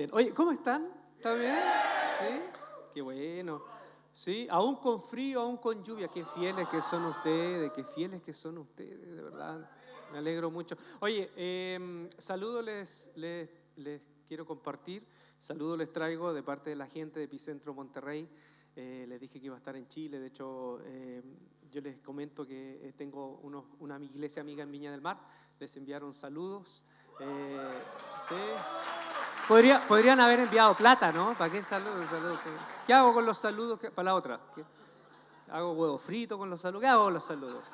bien. Oye, ¿cómo están? ¿Está bien? ¿Sí? Qué bueno. Sí, aún con frío, aún con lluvia, qué fieles que son ustedes, de verdad. Me alegro mucho. Oye, saludos les quiero compartir. Saludos les traigo de parte de la gente de Epicentro Monterrey. Les dije que iba a estar en Chile. De hecho, yo les comento que tengo una iglesia amiga en Viña del Mar. Les enviaron saludos. Sí. Podrían haber enviado plata, ¿no? ¿Para qué saludos? ¿Qué hago con los saludos? Para la otra. ¿Hago huevo frito con los saludos? ¿Qué hago con los saludos?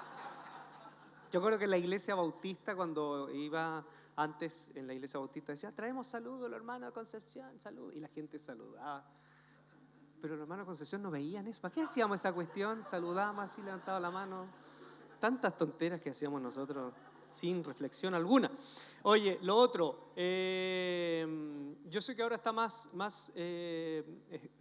Yo creo que en la iglesia bautista, cuando iba antes en la iglesia bautista, decía, traemos saludos, los hermanos de Concepción, saludos. Y la gente saludaba. Pero los hermanos de Concepción no veían eso. ¿Para qué hacíamos esa cuestión? Saludábamos así, levantaba la mano. Tantas tonteras que hacíamos nosotros sin reflexión alguna. Oye, lo otro, yo sé que ahora está más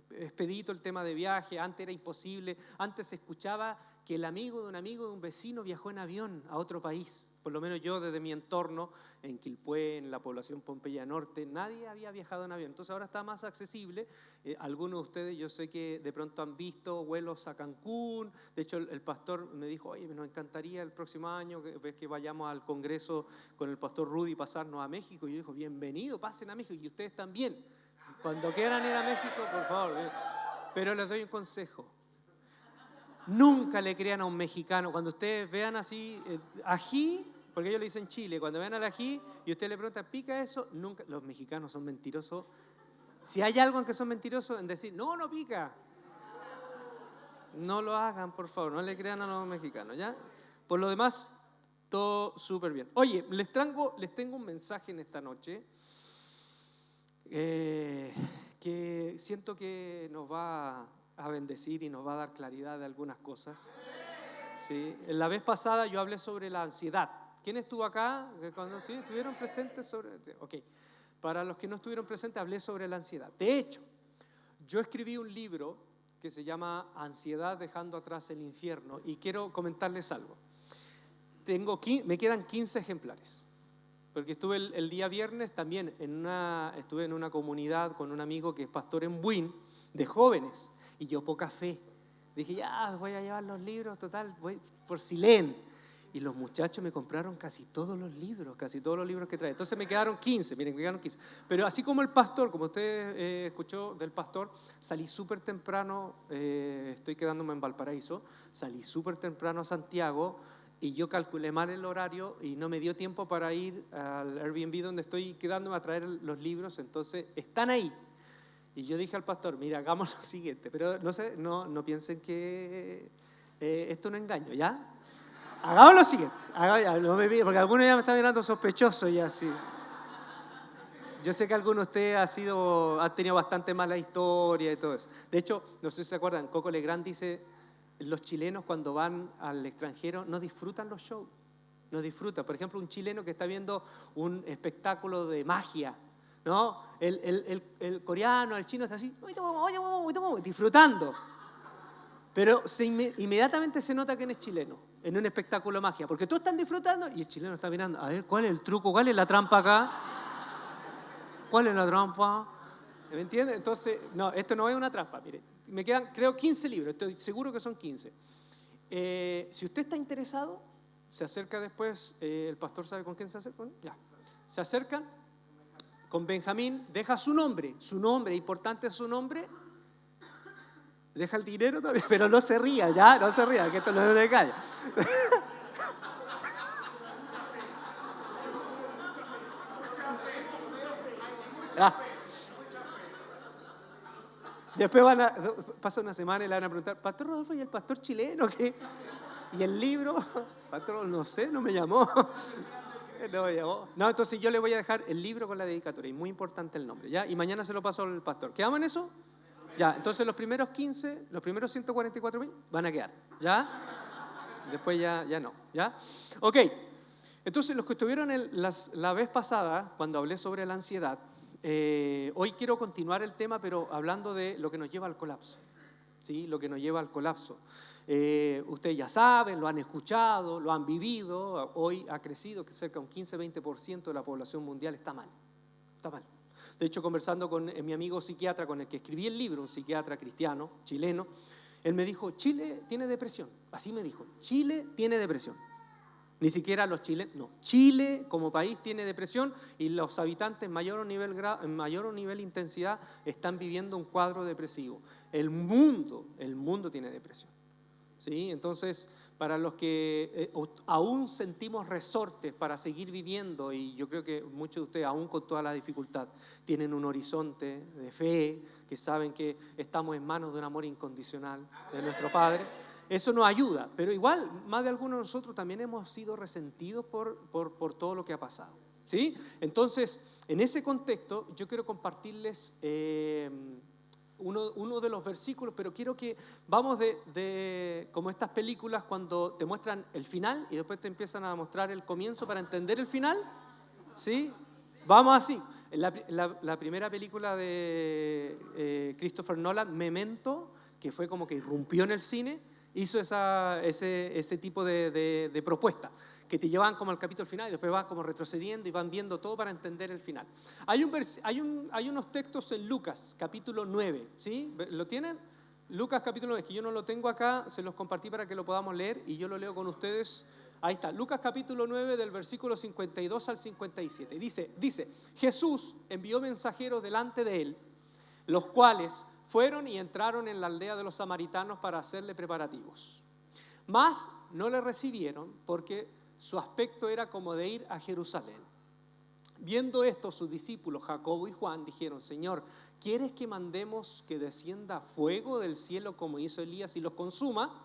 expedito el tema de viaje. Antes era imposible. Antes se escuchaba que el amigo de un vecino viajó en avión a otro país. Por lo menos yo desde mi entorno, en Quilpué, en la población Pompeya Norte, nadie había viajado en avión. Entonces ahora está más accesible. Algunos de ustedes yo sé que de pronto han visto vuelos a Cancún. De hecho el pastor me dijo, oye, nos encantaría el próximo año que vayamos al congreso con el pastor Rudy, pasarnos a México. Y yo dijo, bienvenido, pasen a México. Y ustedes también. Cuando quieran ir a México, por favor. Pero les doy un consejo. Nunca le crean a un mexicano. Cuando ustedes vean así, ají, porque ellos le dicen chile, cuando vean al ají y usted le pregunta, ¿pica eso? Nunca. Los mexicanos son mentirosos. Si hay algo en que son mentirosos, en decir, no pica. No lo hagan, por favor, no le crean a los mexicanos, ¿ya? Por lo demás, todo súper bien. Oye, les tengo un mensaje en esta noche que siento que nos va a bendecir y nos va a dar claridad de algunas cosas. ¿Sí? La vez pasada yo hablé sobre la ansiedad. ¿Quién estuvo acá? ¿Sí? ¿Estuvieron presentes? Ok. Para los que no estuvieron presentes, hablé sobre la ansiedad. De hecho, yo escribí un libro que se llama Ansiedad dejando atrás el infierno y quiero comentarles algo. Me quedan 15 ejemplares. Porque estuve el día viernes también estuve en una comunidad con un amigo que es pastor en Buin, de jóvenes, y yo poca fe. Dije, ya, voy a llevar los libros, total, voy por si leen. Y los muchachos me compraron casi todos los libros que trae. Entonces me quedaron 15, miren, me quedaron 15. Pero así como el pastor, como usted escuchó del pastor, salí súper temprano, estoy quedándome en Valparaíso, salí súper temprano a Santiago, y yo calculé mal el horario y no me dio tiempo para ir al Airbnb donde estoy quedándome a traer los libros, entonces están ahí. Y yo dije al pastor, mira, hagamos lo siguiente, pero no piensen que esto no es engaño, ¿ya? Hagamos lo siguiente, porque algunos ya me están mirando sospechoso y así. Yo sé que algunos de ustedes han tenido bastante mala historia y todo eso. De hecho, no sé si se acuerdan, Coco Legrand dice, los chilenos cuando van al extranjero no disfrutan los shows, no disfrutan. Por ejemplo, un chileno que está viendo un espectáculo de magia, ¿no? El coreano, el chino está así, disfrutando. Pero inmediatamente se nota que es chileno en un espectáculo de magia, porque todos están disfrutando y el chileno está mirando, a ver, ¿cuál es el truco? ¿Cuál es la trampa acá? ¿Cuál es la trampa? ¿Me entiendes? Entonces, no, esto no es una trampa, mire. Me quedan, creo, 15 libros, estoy seguro que son 15. Si usted está interesado, se acerca después, el pastor sabe con quién se acerca, ya. Se acercan con Benjamín, deja su nombre, importante es su nombre, deja el dinero también, pero no se ría, ya, no se ría, que esto no es una calle. Después pasa una semana y le van a preguntar, Pastor Rodolfo, ¿y el pastor chileno qué? ¿Y el libro? Pastor, no sé, no me llamó. No, entonces yo le voy a dejar el libro con la dedicatoria, y muy importante el nombre, ¿ya? Y mañana se lo paso al pastor. ¿Quedamos en eso? Ya, entonces los primeros 15, los primeros 144.000 van a quedar, ¿ya? Después ya no, ¿ya? Ok, entonces los que estuvieron la vez pasada, cuando hablé sobre la ansiedad, hoy quiero continuar el tema, pero hablando de lo que nos lleva al colapso, ¿sí? Lo que nos lleva al colapso. Ustedes ya saben, lo han escuchado, lo han vivido. Hoy ha crecido que cerca de un 15-20% de la población mundial está mal. De hecho, conversando con mi amigo psiquiatra con el que escribí el libro, un psiquiatra cristiano, chileno, él me dijo, Chile tiene depresión. Así me dijo, Chile tiene depresión. Ni siquiera los chilenos, no. Chile como país tiene depresión y los habitantes en mayor o nivel intensidad están viviendo un cuadro depresivo. El mundo tiene depresión. ¿Sí? Entonces, para los que aún sentimos resortes para seguir viviendo, y yo creo que muchos de ustedes, aún con toda la dificultad, tienen un horizonte de fe, que saben que estamos en manos de un amor incondicional de nuestro Padre, eso nos ayuda. Pero igual, más de algunos de nosotros también hemos sido resentidos por todo lo que ha pasado. ¿Sí? Entonces, en ese contexto, yo quiero compartirles uno de los versículos, pero quiero que vamos como estas películas cuando te muestran el final y después te empiezan a mostrar el comienzo para entender el final. ¿Sí? Vamos así. La primera película de Christopher Nolan, Memento, que fue como que irrumpió en el cine, hizo ese tipo de propuesta, que te llevan como al capítulo final y después van como retrocediendo y van viendo todo para entender el final. Hay unos textos en Lucas, capítulo 9, ¿sí? ¿Lo tienen? Lucas, capítulo 9, que yo no lo tengo acá, se los compartí para que lo podamos leer y yo lo leo con ustedes. Ahí está, Lucas capítulo 9 del versículo 52 al 57. Dice, Jesús envió mensajeros delante de él, los cuales fueron y entraron en la aldea de los samaritanos para hacerle preparativos. Mas no le recibieron porque su aspecto era como de ir a Jerusalén. Viendo esto, sus discípulos Jacobo y Juan dijeron, Señor, ¿quieres que mandemos que descienda fuego del cielo como hizo Elías y los consuma?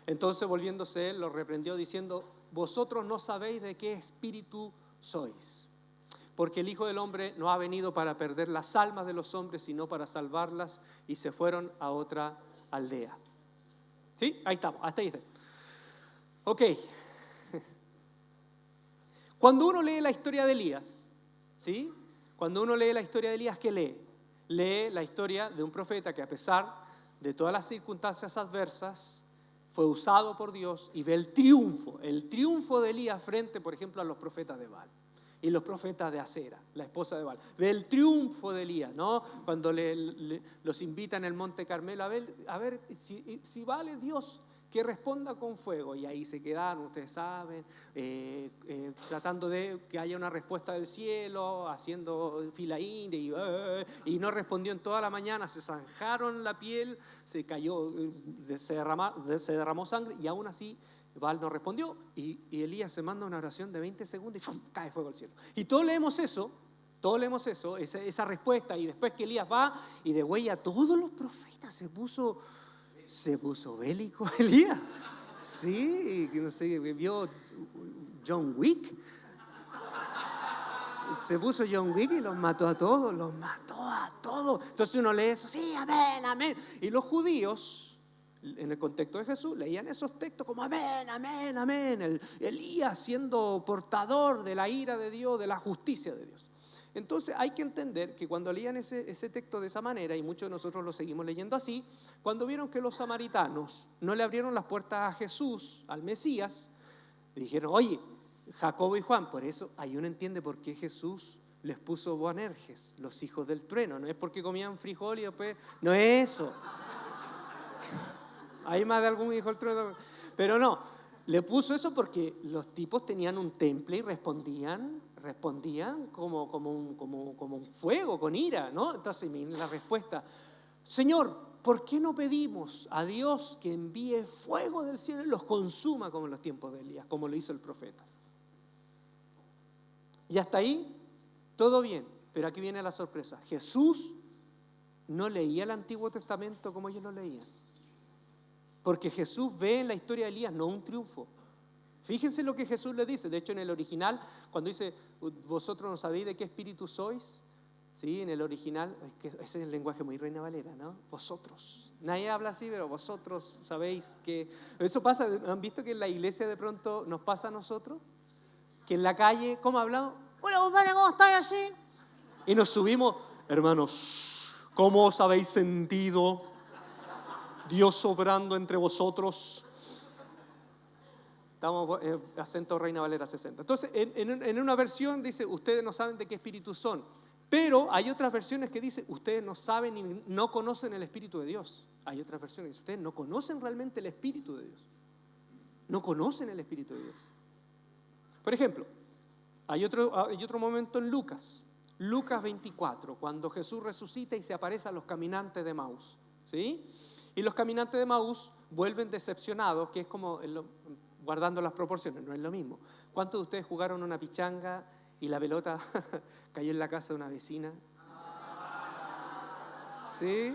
Entonces volviéndose él, los reprendió diciendo, vosotros no sabéis de qué espíritu sois, porque el Hijo del Hombre no ha venido para perder las almas de los hombres, sino para salvarlas, y se fueron a otra aldea. ¿Sí? Ahí estamos, hasta ahí está. Ok. Cuando uno lee la historia de Elías, ¿sí? Cuando uno lee la historia de Elías, ¿qué lee? Lee la historia de un profeta que a pesar de todas las circunstancias adversas, fue usado por Dios y ve el triunfo de Elías frente, por ejemplo, a los profetas de Baal y los profetas de Acera, la esposa de Baal. Ve el triunfo de Elías, ¿no? Cuando los invita en el Monte Carmelo a ver si vale Dios que responda con fuego. Y ahí se quedaron, ustedes saben, tratando de que haya una respuesta del cielo, haciendo fila india y no respondió en toda la mañana, se zanjaron la piel, se cayó, se derramó sangre y aún así Baal no respondió y Elías se manda una oración de 20 segundos y ¡fum!, cae fuego al cielo. Y todos leemos eso, esa respuesta, y después que Elías va y degüella a todos los profetas, se puso bélico Elías. Sí, no sé, vio John Wick. Se puso John Wick y los mató a todos. Entonces uno lee eso, sí, amén, amén. Y los judíos, en el contexto de Jesús, leían esos textos como amén, amén, amén. Elías siendo portador de la ira de Dios, de la justicia de Dios. Entonces hay que entender que cuando leían ese texto de esa manera, y muchos de nosotros lo seguimos leyendo así, cuando vieron que los samaritanos no le abrieron las puertas a Jesús, al Mesías, dijeron, oye, Jacobo y Juan, por eso ahí uno entiende por qué Jesús les puso Boanerges, los hijos del trueno. No es porque comían frijol y después, no es eso. Hay más de algún hijo del trueno, pero no, le puso eso porque los tipos tenían un temple y respondían como un fuego, con ira, ¿no? Entonces miren la respuesta, Señor, ¿por qué no pedimos a Dios que envíe fuego del cielo y los consuma como en los tiempos de Elías, como lo hizo el profeta? Y hasta ahí todo bien, pero aquí viene la sorpresa. Jesús no leía el Antiguo Testamento como ellos lo leían, porque Jesús ve en la historia de Elías no un triunfo. Fíjense lo que Jesús le dice. De hecho, en el original, cuando dice, vosotros no sabéis de qué espíritu sois, ¿sí? En el original, es que ese es el lenguaje muy Reina Valera, ¿no? Vosotros. Nadie habla así, pero vosotros sabéis que... Eso pasa, ¿han visto que en la iglesia de pronto nos pasa a nosotros? Que en la calle, ¿cómo hablamos? Hola, compadre, ¿cómo estáis allí? Y nos subimos, hermanos, ¿cómo os habéis sentido? Dios obrando entre vosotros. Estamos en acento Reina Valera 60. Entonces, en una versión dice, ustedes no saben de qué espíritu son, Pero hay otras versiones que dicen, ustedes no saben y no conocen el Espíritu de Dios. Hay otras versiones que dicen, ustedes no conocen realmente el Espíritu de Dios. No conocen el Espíritu de Dios. Por ejemplo, hay otro momento en Lucas 24, cuando Jesús resucita y se aparece a los caminantes de Maús, ¿sí? Y los caminantes de Maús vuelven decepcionados, que es como, guardando las proporciones, no es lo mismo. ¿Cuántos de ustedes jugaron una pichanga y la pelota cayó en la casa de una vecina? ¿Sí?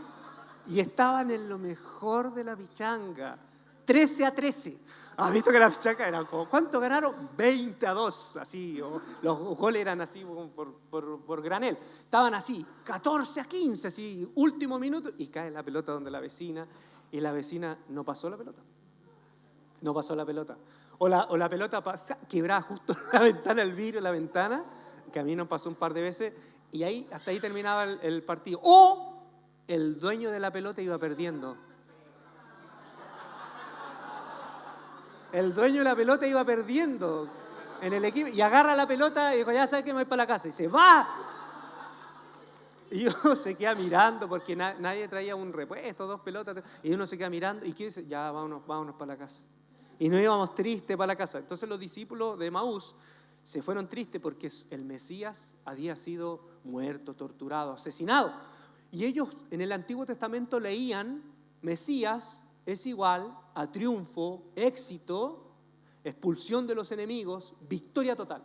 Y estaban en lo mejor de la pichanga, 13-13. ¿Has visto que la pichanga era como, ¿cuánto ganaron? 20-2, así, o los goles eran así por granel. Estaban así, 14-15, así, último minuto, y cae la pelota donde la vecina, y la vecina no pasó la pelota. No pasó la pelota. O la pelota quebraba justo la ventana, el vidrio de la ventana, que a mí nos pasó un par de veces, y hasta ahí terminaba el partido. O el dueño de la pelota iba perdiendo. El dueño de la pelota iba perdiendo en el equipo y agarra la pelota y dijo, ya sabes que me voy para la casa, y se va. Y uno se queda mirando porque nadie traía un repuesto, 2 pelotas, y uno se queda mirando y dice, ya vámonos para la casa. Y nos íbamos tristes para la casa. Entonces los discípulos de Maús se fueron tristes porque el Mesías había sido muerto, torturado, asesinado. Y ellos en el Antiguo Testamento leían, Mesías es igual a triunfo, éxito, expulsión de los enemigos, victoria total.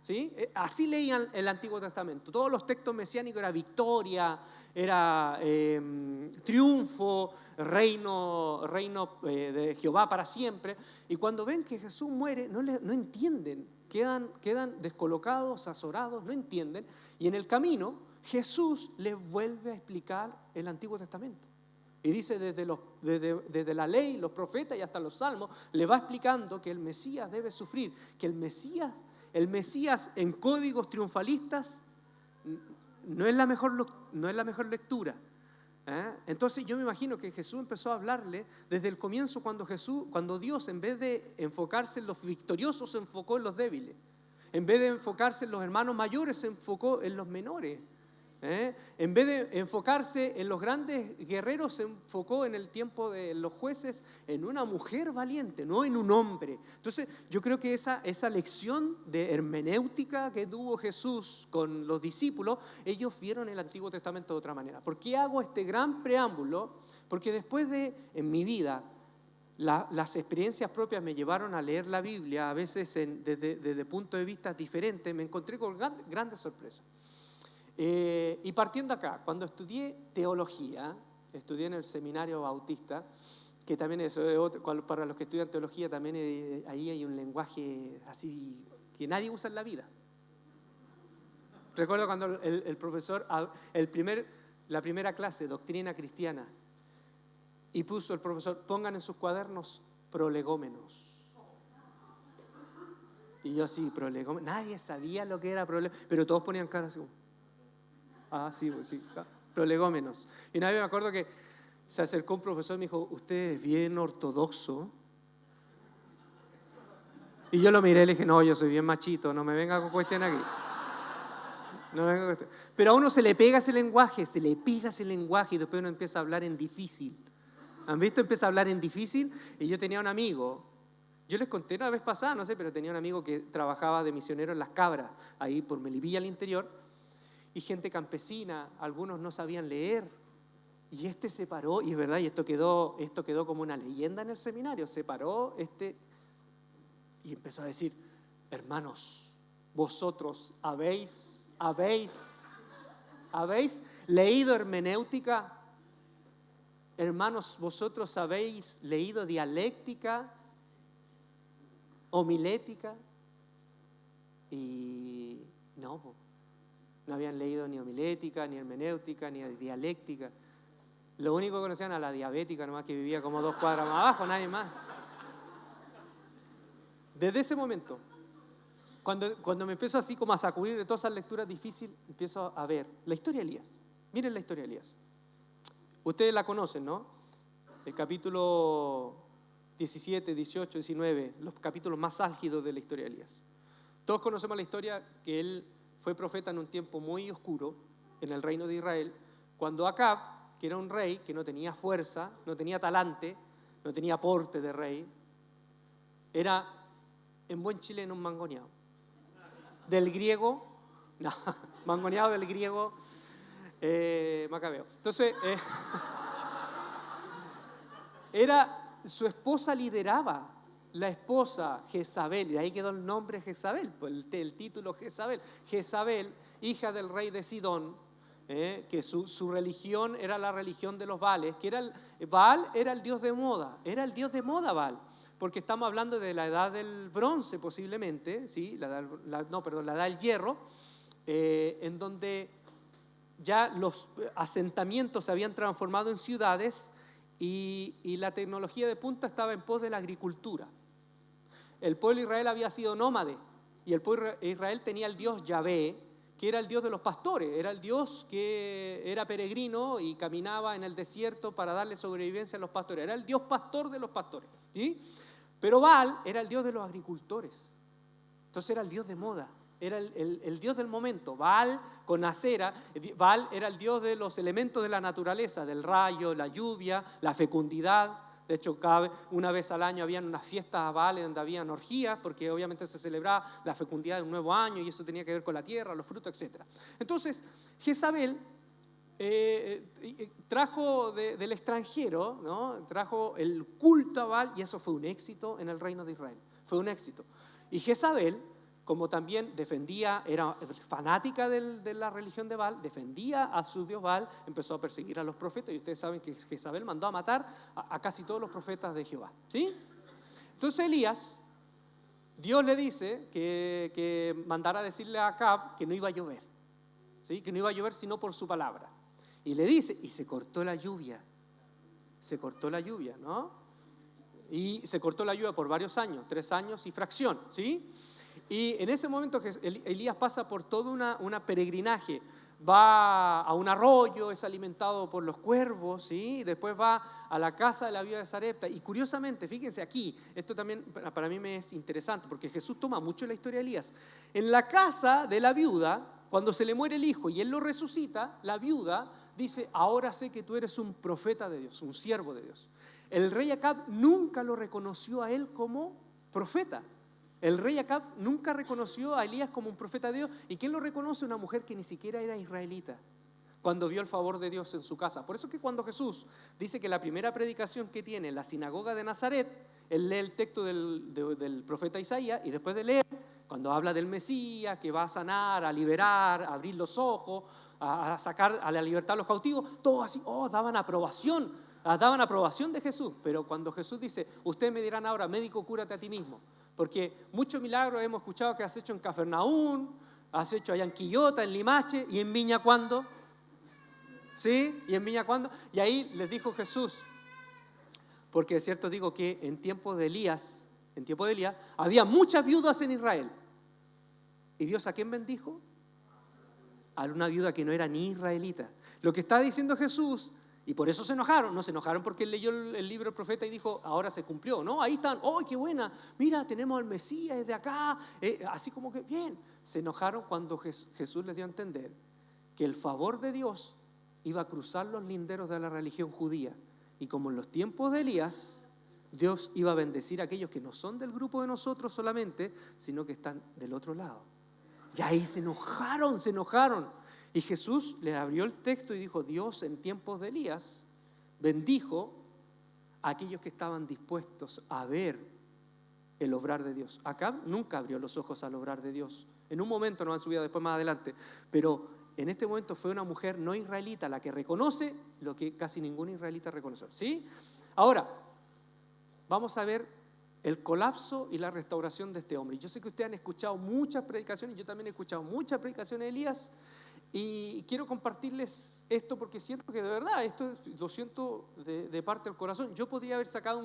¿Sí? Así leían el Antiguo Testamento. Todos los textos mesiánicos era victoria, era triunfo, reino de Jehová para siempre. Y cuando ven que Jesús muere, no entienden, quedan descolocados, azorados, no entienden. Y en el camino, Jesús les vuelve a explicar el Antiguo Testamento. Y dice desde la ley, los profetas y hasta los salmos, le va explicando que el Mesías debe sufrir, que el Mesías en códigos triunfalistas no es la mejor lectura. Entonces yo me imagino que Jesús empezó a hablarle desde el comienzo cuando Dios, en vez de enfocarse en los victoriosos, se enfocó en los débiles. En vez de enfocarse en los hermanos mayores, se enfocó en los menores. En vez de enfocarse en los grandes guerreros, se enfocó en el tiempo de los jueces en una mujer valiente, no en un hombre. Entonces yo creo que esa lección de hermenéutica que tuvo Jesús con los discípulos, ellos vieron el Antiguo Testamento de otra manera. ¿Por qué hago este gran preámbulo? Porque después en mi vida, las experiencias propias me llevaron a leer la Biblia, a veces desde puntos de vista diferentes, me encontré con grandes sorpresas. Y partiendo acá, cuando estudié teología, estudié en el seminario bautista, que también para los que estudian teología también ahí hay un lenguaje así que nadie usa en la vida. Recuerdo cuando el profesor, la primera clase, doctrina cristiana, y puso el profesor, pongan en sus cuadernos prolegómenos. Y yo así, prolegómenos, nadie sabía lo que era prolegómenos, pero todos ponían cara así. Sí, prolegómenos. Y una vez me acuerdo que se acercó un profesor y me dijo, usted es bien ortodoxo. Y yo lo miré y le dije, no, yo soy bien machito, no me venga con cuestión aquí. No me venga con cuestión. Pero a uno se le pega ese lenguaje y después uno empieza a hablar en difícil. ¿Han visto? Empieza a hablar en difícil. Y yo tenía un amigo, yo les conté una vez pasada, no sé, pero tenía un amigo que trabajaba de misionero en Las Cabras, ahí por Melipilla al interior. Y gente campesina, algunos no sabían leer. Y se paró, y es verdad, y esto quedó como una leyenda en el seminario. Se paró y empezó a decir, hermanos, vosotros habéis leído hermenéutica. Hermanos, vosotros habéis leído dialéctica, homilética. Y no habían leído ni homilética, ni hermenéutica, ni dialéctica. Lo único que conocían a la diabética, nomás, que vivía como 2 cuadras más abajo, nadie más. Desde ese momento, cuando me empiezo así como a sacudir de todas esas lecturas difíciles, empiezo a ver la historia de Elías. Miren la historia de Elías. Ustedes la conocen, ¿no? El capítulo 17, 18, 19, los capítulos más álgidos de la historia de Elías. Todos conocemos la historia que él fue profeta en un tiempo muy oscuro en el reino de Israel, cuando Acab, que era un rey que no tenía fuerza, no tenía talante, no tenía porte de rey, era, en buen chileno, un mangoneado. Del griego, no, mangoneado del griego macabeo. Entonces, su esposa lideraba, la esposa Jezabel, y de ahí quedó el nombre Jezabel, el título Jezabel. Jezabel, hija del rey de Sidón, que su religión era la religión de los Baales, Baal era el dios de moda, Baal, porque estamos hablando de la edad del bronce posiblemente, ¿sí? la edad del hierro, en donde ya los asentamientos se habían transformado en ciudades y la tecnología de punta estaba en pos de la agricultura. El pueblo de Israel había sido nómade y el pueblo de Israel tenía el dios Yahvé, que era el dios de los pastores, era el dios que era peregrino y caminaba en el desierto para darle sobrevivencia a los pastores, era el dios pastor de los pastores, ¿sí? Pero Baal era el dios de los agricultores, entonces era el dios de moda, era el dios del momento. Baal con Acera, Baal era el dios de los elementos de la naturaleza, del rayo, la lluvia, la fecundidad. De hecho, una vez al año habían unas fiestas a Baal donde habían orgías, porque obviamente se celebraba la fecundidad de un nuevo año y eso tenía que ver con la tierra, los frutos, etc. Entonces, Jezabel trajo del extranjero, ¿no? Trajo el culto a Baal y eso fue un éxito en el reino de Israel. Fue un éxito. Y Jezabel, como también era fanática de la religión de Baal, defendía a su dios Baal, empezó a perseguir a los profetas, y ustedes saben que Jezabel mandó a matar a casi todos los profetas de Jehová, ¿sí? Entonces Elías, Dios le dice que mandara a decirle a Acab que no iba a llover, ¿sí? Que no iba a llover sino por su palabra, y le dice, y se cortó la lluvia, ¿no? Y se cortó la lluvia por varios años, 3 años y fracción, ¿sí? Y en ese momento Elías pasa por todo una peregrinaje, va a un arroyo, es alimentado por los cuervos, ¿sí? Después va a la casa de la viuda de Sarepta. Y curiosamente, fíjense aquí, esto también para mí me es interesante, porque Jesús toma mucho la historia de Elías. En la casa de la viuda, cuando se le muere el hijo y él lo resucita, la viuda dice, ahora sé que tú eres un profeta de Dios, un siervo de Dios. El rey Acab nunca lo reconoció a él como profeta. El rey Acab nunca reconoció a Elías como un profeta de Dios. ¿Y quién lo reconoce? Una mujer que ni siquiera era israelita, cuando vio el favor de Dios en su casa. Por eso es que cuando Jesús dice que la primera predicación que tiene en la sinagoga de Nazaret, él lee el texto del profeta Isaías, y después de leer, cuando habla del Mesías, que va a sanar, a liberar, a abrir los ojos, a sacar a la libertad a los cautivos, todos así, daban aprobación de Jesús. Pero cuando Jesús dice, ustedes me dirán ahora, médico, cúrate a ti mismo, porque muchos milagros hemos escuchado que has hecho en Cafarnaúm, has hecho allá en Quillota, en Limache, y en Viña, ¿cuándo? ¿Sí? ¿Y en Viña cuándo? Y ahí les dijo Jesús, porque de cierto digo que en tiempo de Elías, había muchas viudas en Israel. ¿Y Dios a quién bendijo? A una viuda que no era ni israelita. Lo que está diciendo Jesús, y por eso se enojaron, no se enojaron porque él leyó el libro del profeta y dijo, ahora se cumplió, ¿no? Ahí están, ¡oh, qué buena! Mira, tenemos al Mesías desde acá, así como que bien. Se enojaron cuando Jesús les dio a entender que el favor de Dios iba a cruzar los linderos de la religión judía, y como en los tiempos de Elías, Dios iba a bendecir a aquellos que no son del grupo de nosotros solamente, sino que están del otro lado. Y ahí se enojaron. Y Jesús les abrió el texto y dijo, Dios en tiempos de Elías bendijo a aquellos que estaban dispuestos a ver el obrar de Dios. Acab nunca abrió los ojos al obrar de Dios. En un momento nos han subido después más adelante, pero en este momento fue una mujer no israelita la que reconoce lo que casi ningún israelita reconoce, ¿sí? Ahora, vamos a ver el colapso y la restauración de este hombre. Yo sé que ustedes han escuchado muchas predicaciones, yo también he escuchado muchas predicaciones de Elías, y quiero compartirles esto porque siento que de verdad, esto lo siento de parte del corazón. Yo podría haber sacado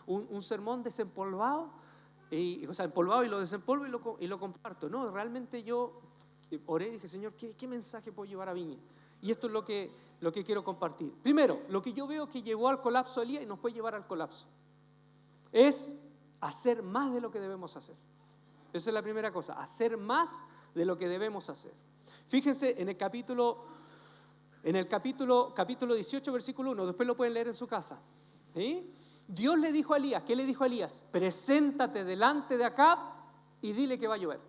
un sermón desempolvado, empolvado y lo desempolvo y lo comparto. No, realmente yo oré y dije, Señor, ¿qué mensaje puedo llevar a Viña? Y esto es lo que quiero compartir. Primero, lo que yo veo que llevó al colapso de Elías y nos puede llevar al colapso es hacer más de lo que debemos hacer. Esa es la primera cosa, hacer más de lo que debemos hacer. Fíjense en el capítulo 18, versículo 1, después lo pueden leer en su casa. ¿Sí? Dios le dijo a Elías, ¿qué le dijo a Elías? Preséntate delante de Acab y dile que va a llover.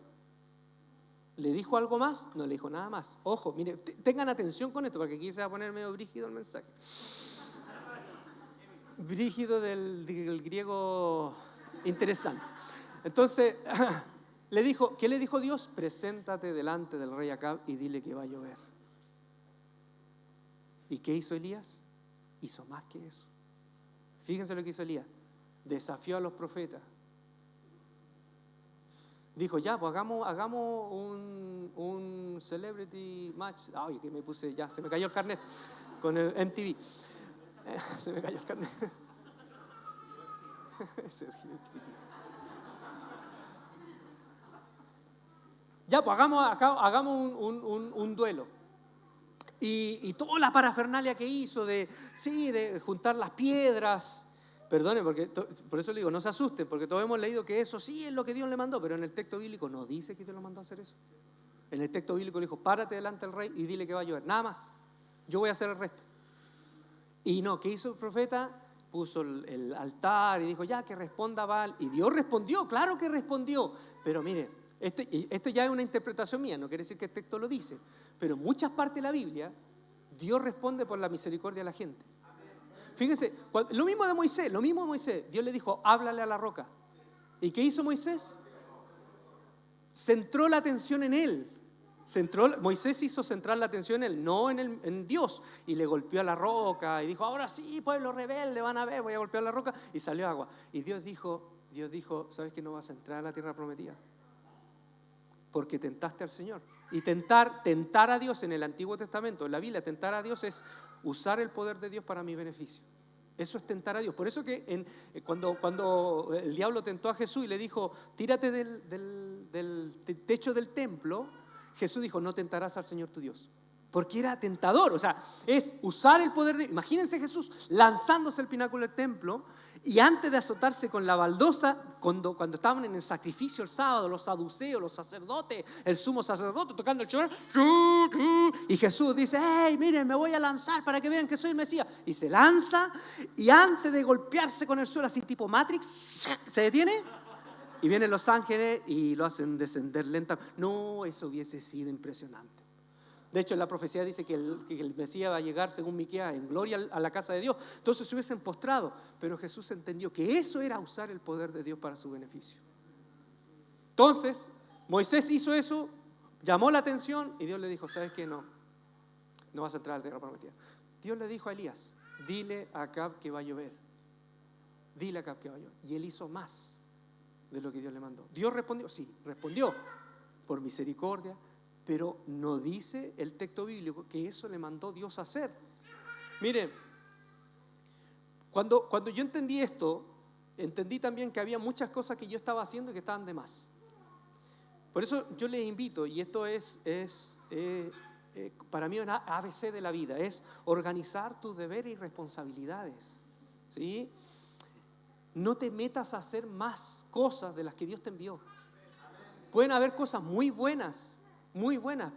¿Le dijo algo más? No le dijo nada más. Ojo, mire, tengan atención con esto, porque aquí se va a poner medio brígido el mensaje. Brígido del griego interesante. Entonces, ¿qué le dijo Dios? Preséntate delante del rey Acab y dile que va a llover. ¿Y qué hizo Elías? Hizo más que eso. Fíjense lo que hizo Elías. Desafió a los profetas. Dijo, ya, pues hagamos un celebrity match. Ay, que me puse, ya, se me cayó el carnet con el MTV. Se me cayó el carnet. Ya, pues hagamos un duelo. Y toda la parafernalia que hizo de juntar las piedras. Perdone, porque por eso le digo, no se asusten, porque todos hemos leído que eso sí es lo que Dios le mandó, pero en el texto bíblico no dice que Dios lo mandó a hacer eso. En el texto bíblico le dijo, párate delante del rey y dile que va a llover. Nada más, yo voy a hacer el resto. Y no, ¿qué hizo el profeta? Puso el altar y dijo, ya, que responda Baal. Y Dios respondió, claro que respondió. Pero mire, esto ya es una interpretación mía, no quiere decir que el texto lo dice. Pero en muchas partes de la Biblia, Dios responde por la misericordia de la gente. Fíjense, lo mismo de Moisés. Dios le dijo, háblale a la roca. ¿Y qué hizo Moisés? Centró la atención en él. Moisés hizo centrar la atención en él, no en Dios. Y le golpeó a la roca y dijo, ahora sí, pueblo rebelde, van a ver, voy a golpear la roca. Y salió agua. Y Dios dijo, ¿sabes que no vas a entrar a la tierra prometida? Porque tentaste al Señor. Y tentar a Dios en el Antiguo Testamento, en la Biblia, tentar a Dios es usar el poder de Dios para mi beneficio. Eso es tentar a Dios. Por eso que cuando el diablo tentó a Jesús y le dijo, tírate del techo del templo, Jesús dijo, no tentarás al Señor tu Dios. Porque era tentador, o sea, es usar el poder de... Imagínense Jesús lanzándose al pináculo del templo y antes de azotarse con la baldosa, cuando estaban en el sacrificio el sábado, los saduceos, los sacerdotes, el sumo sacerdote tocando el chorro, y Jesús dice, hey, miren, me voy a lanzar para que vean que soy el Mesías. Y se lanza y antes de golpearse con el suelo así tipo Matrix, se detiene y vienen los ángeles y lo hacen descender lentamente. No, eso hubiese sido impresionante. De hecho, la profecía dice que el Mesías va a llegar, según Miqueas, en gloria a la casa de Dios. Entonces se hubiesen postrado, pero Jesús entendió que eso era usar el poder de Dios para su beneficio. Entonces, Moisés hizo eso, llamó la atención y Dios le dijo, ¿sabes qué? No vas a entrar a la tierra prometida. Dios le dijo a Elías, dile a Acab que va a llover. Dile a Acab que va a llover. Y él hizo más de lo que Dios le mandó. Dios respondió, sí, respondió por misericordia, pero no dice el texto bíblico que eso le mandó Dios a hacer. Mire, cuando yo entendí esto, entendí también que había muchas cosas que yo estaba haciendo y que estaban de más. Por eso yo les invito, y esto es para mí una ABC de la vida, es organizar tus deberes y responsabilidades. ¿Sí? No te metas a hacer más cosas de las que Dios te envió. Pueden haber cosas muy buenas,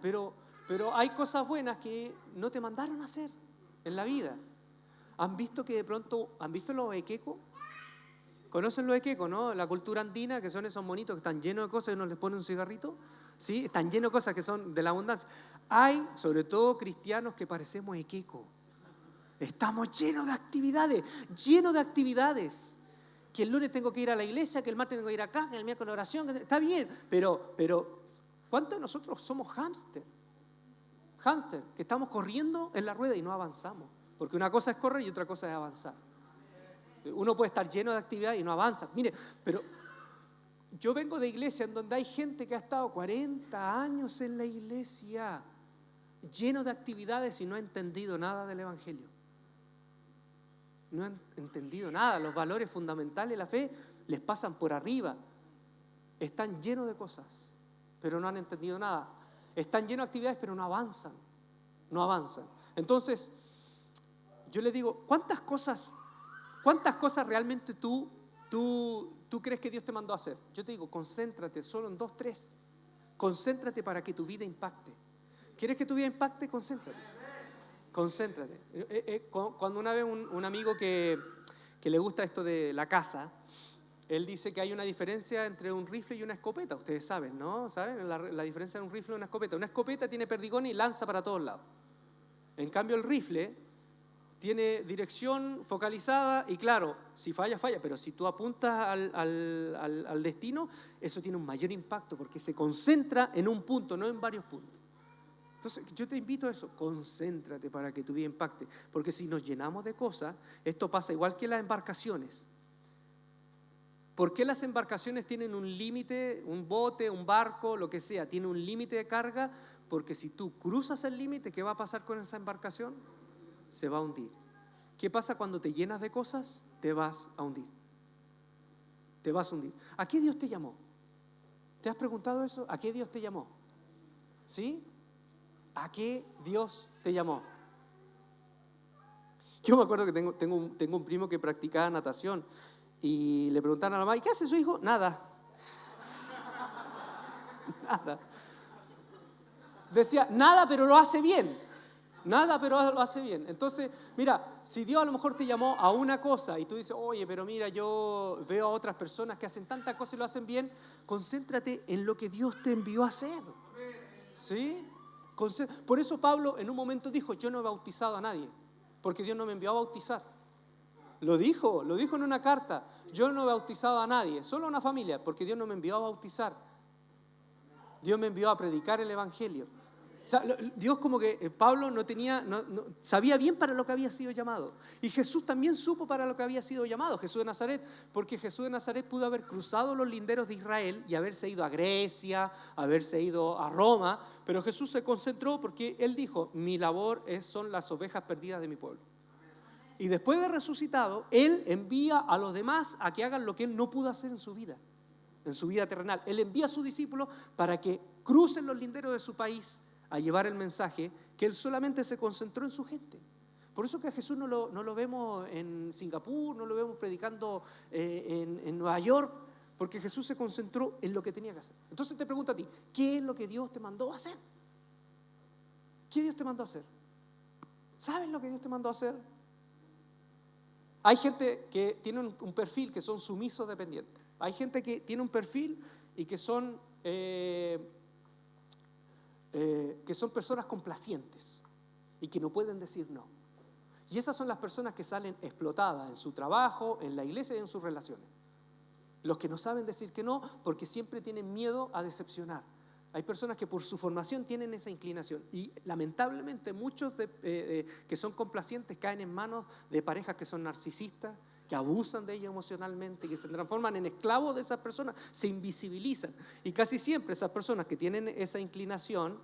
pero hay cosas buenas que no te mandaron a hacer en la vida. ¿Han visto los equecos? ¿Conocen los equecos, no? La cultura andina, que son esos monitos que están llenos de cosas y uno les pone un cigarrito. ¿Sí? Están llenos de cosas que son de la abundancia. Hay, sobre todo, cristianos que parecemos equecos. Estamos llenos de actividades. Que el lunes tengo que ir a la iglesia, que el martes tengo que ir acá, que el miércoles oración. Está bien, pero ¿cuántos de nosotros somos hámster? Hámster, que estamos corriendo en la rueda y no avanzamos. Porque una cosa es correr y otra cosa es avanzar. Uno puede estar lleno de actividad y no avanza. Mire, pero yo vengo de iglesia en donde hay gente que ha estado 40 años en la iglesia, lleno de actividades y no ha entendido nada del evangelio. No han entendido nada. Los valores fundamentales de la fe les pasan por arriba. Están llenos de cosas, pero no han entendido nada. Están llenos de actividades, pero no avanzan. Entonces, yo les digo, ¿cuántas cosas realmente tú tú crees que Dios te mandó a hacer? Yo te digo, concéntrate solo en 2, 3. Concéntrate para que tu vida impacte. ¿Quieres que tu vida impacte? Concéntrate. Concéntrate. Cuando una vez un amigo que le gusta esto de la caza, él dice que hay una diferencia entre un rifle y una escopeta. Ustedes saben, ¿no? ¿Saben la diferencia de un rifle y una escopeta? Una escopeta tiene perdigón y lanza para todos lados. En cambio, el rifle tiene dirección focalizada y claro, si falla, falla, pero si tú apuntas al destino, eso tiene un mayor impacto porque se concentra en un punto, no en varios puntos. Entonces, yo te invito a eso, concéntrate para que tu vida impacte, porque si nos llenamos de cosas, esto pasa igual que las embarcaciones. ¿Por qué las embarcaciones tienen un límite, un bote, un barco, lo que sea, tiene un límite de carga? Porque si tú cruzas el límite, ¿qué va a pasar con esa embarcación? Se va a hundir. ¿Qué pasa cuando te llenas de cosas? Te vas a hundir. Te vas a hundir. ¿A qué Dios te llamó? ¿Te has preguntado eso? ¿A qué Dios te llamó? ¿Sí? ¿A qué Dios te llamó? Yo me acuerdo que tengo un primo que practicaba natación y le preguntaron a la mamá, ¿y qué hace su hijo? Nada. Nada. Decía, nada, pero lo hace bien. Nada, pero lo hace bien. Entonces, mira, si Dios a lo mejor te llamó a una cosa y tú dices, oye, pero mira, yo veo a otras personas que hacen tantas cosas y lo hacen bien, concéntrate en lo que Dios te envió a hacer. ¿Sí? Por eso Pablo en un momento dijo, yo no he bautizado a nadie, porque Dios no me envió a bautizar. Lo dijo en una carta, yo no he bautizado a nadie, solo a una familia, porque Dios no me envió a bautizar. Dios me envió a predicar el evangelio. O sea, Dios como que Pablo no sabía bien para lo que había sido llamado. Y Jesús también supo para lo que había sido llamado, Jesús de Nazaret, porque Jesús de Nazaret pudo haber cruzado los linderos de Israel y haberse ido a Grecia, haberse ido a Roma, pero Jesús se concentró porque Él dijo, mi labor son las ovejas perdidas de mi pueblo. Y después de resucitado, Él envía a los demás a que hagan lo que Él no pudo hacer en su vida terrenal. Él envía a sus discípulos para que crucen los linderos de su país a llevar el mensaje que Él solamente se concentró en su gente. Por eso que a Jesús no lo vemos en Singapur, no lo vemos predicando en Nueva York, porque Jesús se concentró en lo que tenía que hacer. Entonces te pregunto a ti, ¿qué es lo que Dios te mandó a hacer? ¿Qué Dios te mandó a hacer? ¿Sabes lo que Dios te mandó a hacer? Hay gente que tiene un perfil que son sumisos dependientes. Hay gente que tiene un perfil y que son personas complacientes y que no pueden decir no. Y esas son las personas que salen explotadas en su trabajo, en la iglesia y en sus relaciones. Los que no saben decir que no porque siempre tienen miedo a decepcionar. Hay personas que por su formación tienen esa inclinación y lamentablemente muchos que son complacientes caen en manos de parejas que son narcisistas, que abusan de ellos emocionalmente, que se transforman en esclavos de esas personas, se invisibilizan. Y casi siempre esas personas que tienen esa inclinación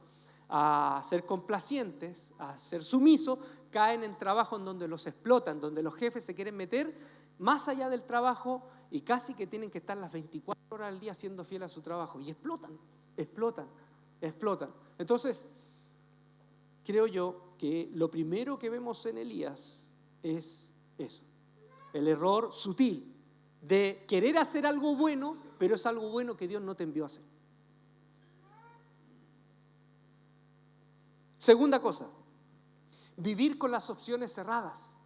a ser complacientes, a ser sumisos, caen en trabajo en donde los explotan, donde los jefes se quieren meter más allá del trabajo y casi que tienen que estar las 24 horas al día siendo fieles a su trabajo y explotan. Entonces, creo yo que lo primero que vemos en Elías es eso, el error sutil de querer hacer algo bueno, pero es algo bueno que Dios no te envió a hacer. Segunda cosa, vivir con las opciones cerradas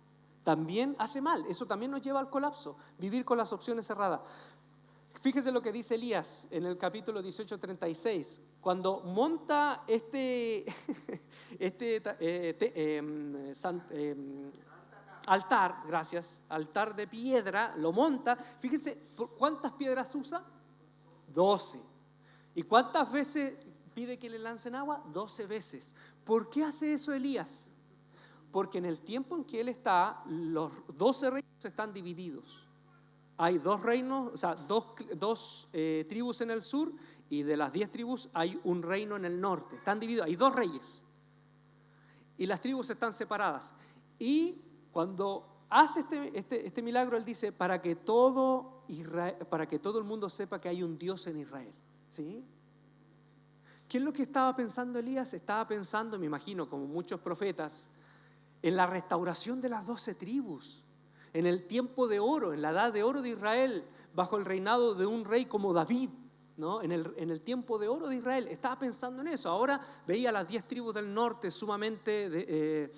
también hace mal, eso también nos lleva al colapso, vivir con las opciones cerradas. Fíjese lo que dice Elías en el capítulo 18:36. Cuando monta altar de piedra, lo monta. Fíjese, ¿cuántas piedras usa? 12. ¿Y cuántas veces pide que le lancen agua? 12 veces. ¿Por qué hace eso Elías? Porque en el tiempo en que él está, los 12 reinos están divididos. Hay 2 reinos, o sea, dos tribus en el sur, y de las 10 tribus hay un reino en el norte. Están divididos, hay 2 reyes. Y las tribus están separadas. Y cuando hace este milagro, él dice, para que todo el mundo sepa que hay un Dios en Israel. ¿Sí? ¿Qué es lo que estaba pensando Elías? Estaba pensando, me imagino, como muchos profetas, en la restauración de las 12 tribus. en el tiempo de oro, en la edad de oro de Israel, bajo el reinado de un rey como David, ¿no? En el tiempo de oro de Israel. Estaba pensando en eso. Ahora veía las 10 tribus del norte sumamente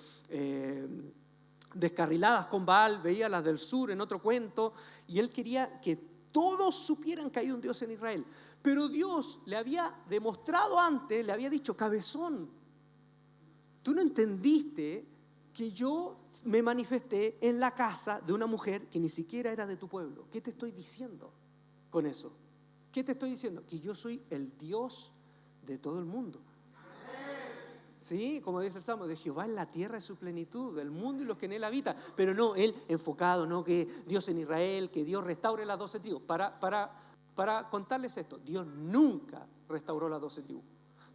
descarriladas con Baal, veía las del sur en otro cuento, y él quería que todos supieran que hay un Dios en Israel. Pero Dios le había demostrado antes, le había dicho: cabezón, tú no entendiste que yo me manifesté en la casa de una mujer que ni siquiera era de tu pueblo. ¿Qué te estoy diciendo con eso? ¿Qué te estoy diciendo? Que yo soy el Dios de todo el mundo. Sí, como dice el Salmo, de Jehová en la tierra es su plenitud, del mundo y los que en él habitan. Pero no, él enfocado, no que Dios en Israel, que Dios restaure las 12 tribus. Para contarles esto, Dios nunca restauró las 12 tribus.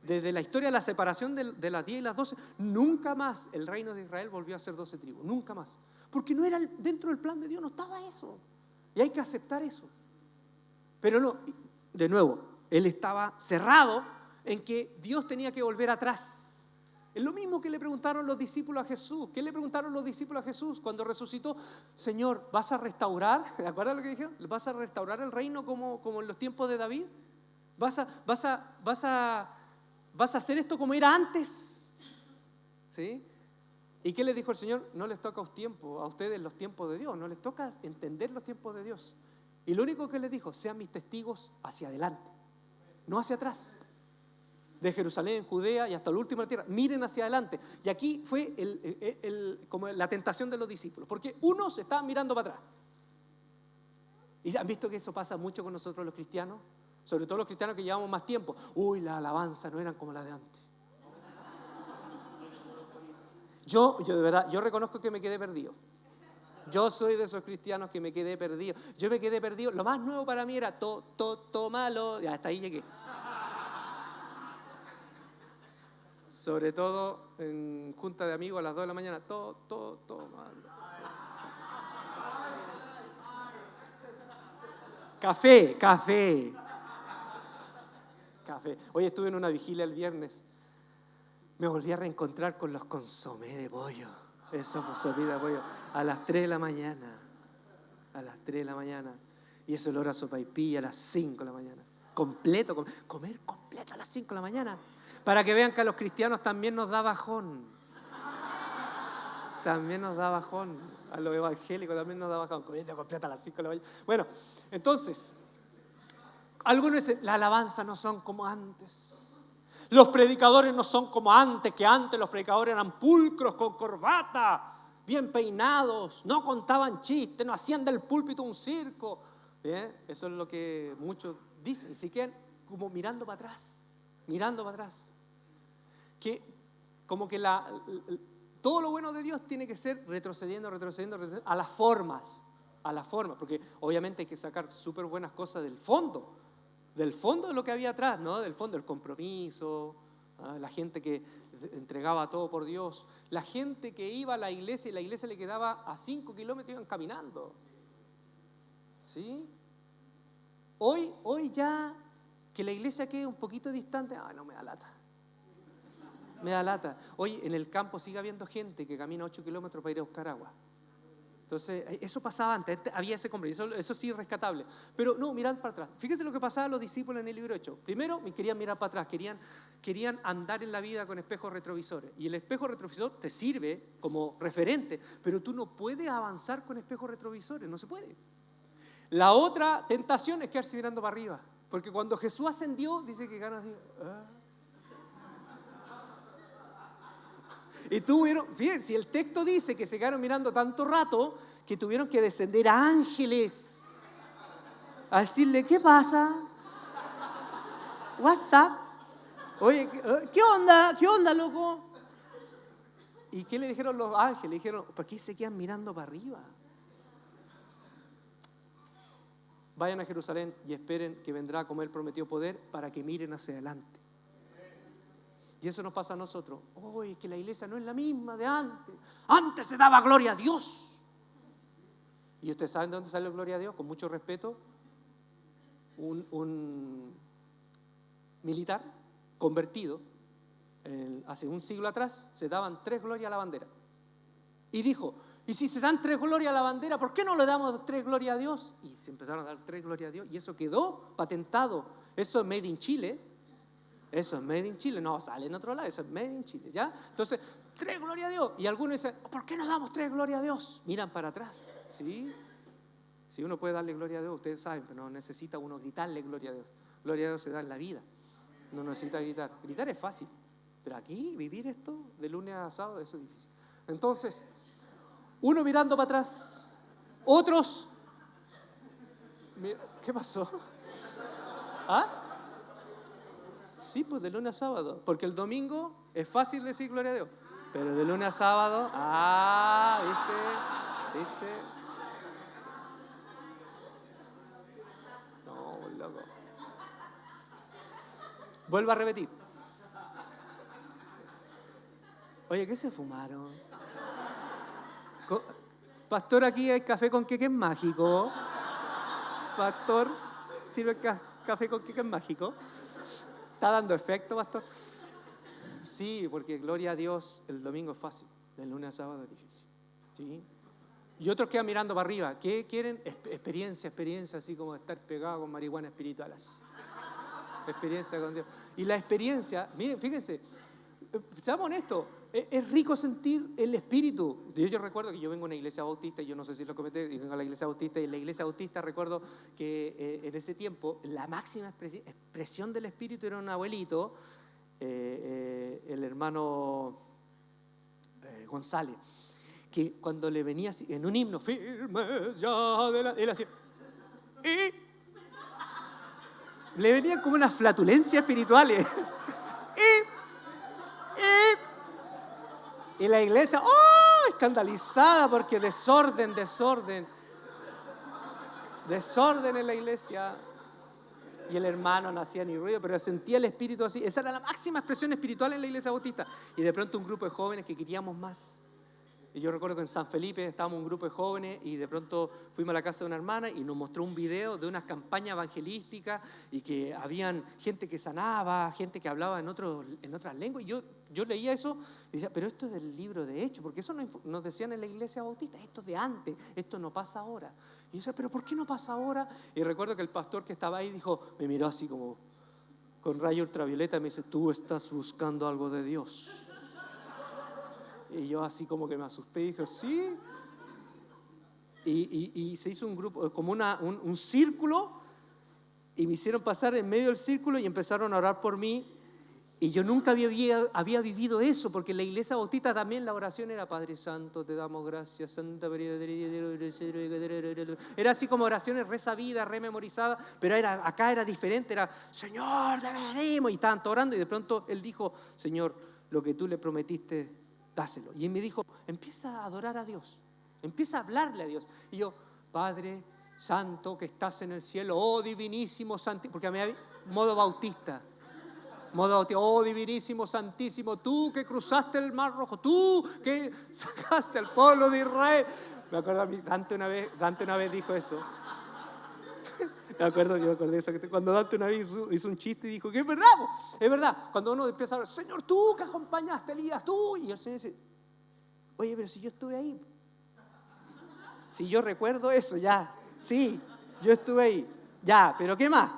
Desde la historia de la separación de las 10 y las 12, nunca más el reino de Israel volvió a ser 12 tribus, nunca más. Porque no era dentro del plan de Dios, no estaba eso. Y hay que aceptar eso. Pero no, de nuevo, él estaba cerrado en que Dios tenía que volver atrás. Es lo mismo que le preguntaron los discípulos a Jesús. ¿Qué le preguntaron los discípulos a Jesús cuando resucitó? Señor, ¿vas a restaurar? ¿De acuerdo a lo que dijeron? ¿Vas a restaurar el reino como en los tiempos de David? ¿Vas a hacer esto como era antes? ¿Sí? ¿Y qué les dijo el Señor? No les toca a ustedes los tiempos de Dios, no les toca entender los tiempos de Dios. Y lo único que les dijo: sean mis testigos hacia adelante, no hacia atrás. De Jerusalén, Judea y hasta el último de la tierra, miren hacia adelante. Y aquí fue como la tentación de los discípulos, porque unos estaban mirando para atrás. ¿Y han visto que eso pasa mucho con nosotros los cristianos? Sobre todo los cristianos que llevamos más tiempo. Uy, las alabanzas no eran como las de antes. Yo de verdad, yo reconozco que me quedé perdido. Yo soy de esos cristianos que me quedé perdido. Yo me quedé perdido. Lo más nuevo para mí era malo. Ya hasta ahí llegué. Sobre todo en junta de amigos a las 2 de la mañana. Malo. Café. Hoy estuve en una vigilia el viernes. Me volví a reencontrar con los consomé de pollo. Eso consomé de pollo. A las 3 de la mañana. Y ese olor a sopaipilla a las 5 de la mañana. Comer completo a las 5 de la mañana. Para que vean que a los cristianos también nos da bajón. A los evangélicos también nos da bajón. Comiendo completo a las 5 de la mañana. Bueno, entonces, algunos dicen: las alabanzas no son como antes. Los predicadores no son como antes, que antes los predicadores eran pulcros, con corbata, bien peinados, no contaban chistes, no hacían del púlpito un circo. ¿Bien? Eso es lo que muchos dicen, si quedan como mirando para atrás. Que como que todo lo bueno de Dios tiene que ser retrocediendo a las formas, porque obviamente hay que sacar súper buenas cosas del fondo de lo que había atrás, ¿no? Del fondo, el compromiso, la gente que entregaba todo por Dios, la gente que iba a la iglesia y la iglesia le quedaba a 5 kilómetros, iban caminando. ¿Sí? Hoy ya que la iglesia quede un poquito distante, no me da lata. Hoy en el campo sigue habiendo gente que camina 8 kilómetros para ir a buscar agua. Entonces, eso pasaba antes, había ese compromiso, eso sí es rescatable. Pero no, mirad para atrás. Fíjense lo que pasaba a los discípulos en el libro de Hechos. Primero, querían mirar para atrás, querían andar en la vida con espejos retrovisores. Y el espejo retrovisor te sirve como referente, pero tú no puedes avanzar con espejos retrovisores, no se puede. La otra tentación es quedarse mirando para arriba. Porque cuando Jesús ascendió, dice que ganas de... Y fíjense, si el texto dice que se quedaron mirando tanto rato que tuvieron que descender ángeles a decirle: ¿qué pasa? What's up? Oye, ¿qué onda, loco? ¿Y qué le dijeron los ángeles? Le dijeron: ¿por qué se quedan mirando para arriba? Vayan a Jerusalén y esperen que vendrá como Él prometió poder, para que miren hacia adelante. Y eso nos pasa a nosotros. Que la iglesia no es la misma de antes. Antes se daba gloria a Dios. ¿Y ustedes saben de dónde salió gloria a Dios? Con mucho respeto, un militar convertido, hace un siglo atrás, se daban 3 glorias a la bandera. Y dijo: Y si se dan 3 glorias a la bandera, ¿por qué no le damos 3 glorias a Dios? Y se empezaron a dar 3 glorias a Dios. Y eso quedó patentado. Eso es made in Chile. Eso es made in Chile. No, sale en otro lado. Eso es made in Chile, ¿ya? Entonces, 3 glorias a Dios. Y algunos dicen, ¿por qué no damos 3 glorias a Dios? Miran para atrás, ¿sí? Si uno puede darle gloria a Dios, ustedes saben, pero no necesita uno gritarle gloria a Dios. Gloria a Dios se da en la vida. No necesita gritar. Gritar es fácil. Pero aquí, vivir esto de lunes a sábado, eso es difícil. Entonces, uno mirando para atrás, otros... ¿Qué pasó? ¿Ah? Sí, pues de lunes a sábado. Porque el domingo es fácil decir gloria a Dios. Pero de lunes a sábado, ¿viste? No, loco. Vuelvo a repetir. Oye, ¿qué se fumaron? Pastor, aquí hay café con queque mágico. Pastor, ¿sirve café con queque mágico? ¿Está dando efecto, pastor? Sí, porque gloria a Dios, el domingo es fácil, del lunes a sábado es difícil. ¿Sí? Y otros quedan mirando para arriba. ¿Qué quieren? Experiencia, así como estar pegado con marihuana espiritual. Así. Experiencia con Dios. Y la experiencia, miren, fíjense, seamos honestos, es rico sentir el espíritu. Yo recuerdo que yo vengo a una iglesia bautista, y yo no sé si lo comenté, yo vengo a la iglesia bautista, y en la iglesia bautista recuerdo que en ese tiempo la máxima expresión del espíritu era un abuelito, el hermano González, que cuando le venía así, en un himno, firmes ya de la... Él hacía... le venían como unas flatulencias espirituales. Y la iglesia, escandalizada porque desorden en la iglesia. Y el hermano no hacía ni ruido, pero sentía el espíritu así. Esa era la máxima expresión espiritual en la iglesia bautista. Y de pronto un grupo de jóvenes que queríamos más. Y yo recuerdo que en San Felipe estábamos un grupo de jóvenes y de pronto fuimos a la casa de una hermana y nos mostró un video de unas campañas evangelísticas y que habían gente que sanaba, gente que hablaba en otras lenguas. Y yo leía eso y decía, pero esto es del libro de Hechos, porque eso nos decían en la iglesia bautista, esto es de antes, esto no pasa ahora. Y yo decía, pero ¿por qué no pasa ahora? Y recuerdo que el pastor que estaba ahí me miró así como con rayo ultravioleta y me dice, tú estás buscando algo de Dios. Y yo así como que me asusté y dije, sí. Y se hizo un grupo, como un círculo, y me hicieron pasar en medio del círculo y empezaron a orar por mí. Y yo nunca había vivido eso, porque en la iglesia bautista también la oración era Padre Santo, te damos gracias, Santa María. Era así como oraciones resabidas, rememorizadas, pero acá era diferente, era Señor, te benedimos, y estaban orando y de pronto él dijo, Señor, lo que tú le prometiste, dáselo. Y él me dijo, empieza a adorar a Dios, empieza a hablarle a Dios. Y yo, Padre Santo que estás en el cielo, oh divinísimo santísimo, porque a mí había modo bautista, oh divinísimo santísimo, tú que cruzaste el mar rojo, tú que sacaste al pueblo de Israel. Me acuerdo a mí, Dante una vez dijo eso. Yo me acordé de eso, cuando Dante una vez hizo un chiste y dijo que es verdad, cuando uno empieza a hablar, Señor, tú que acompañaste a Elías, tú, y el Señor dice, oye, pero si yo estuve ahí, si yo recuerdo eso, ya, sí, yo estuve ahí, ya, pero ¿qué más?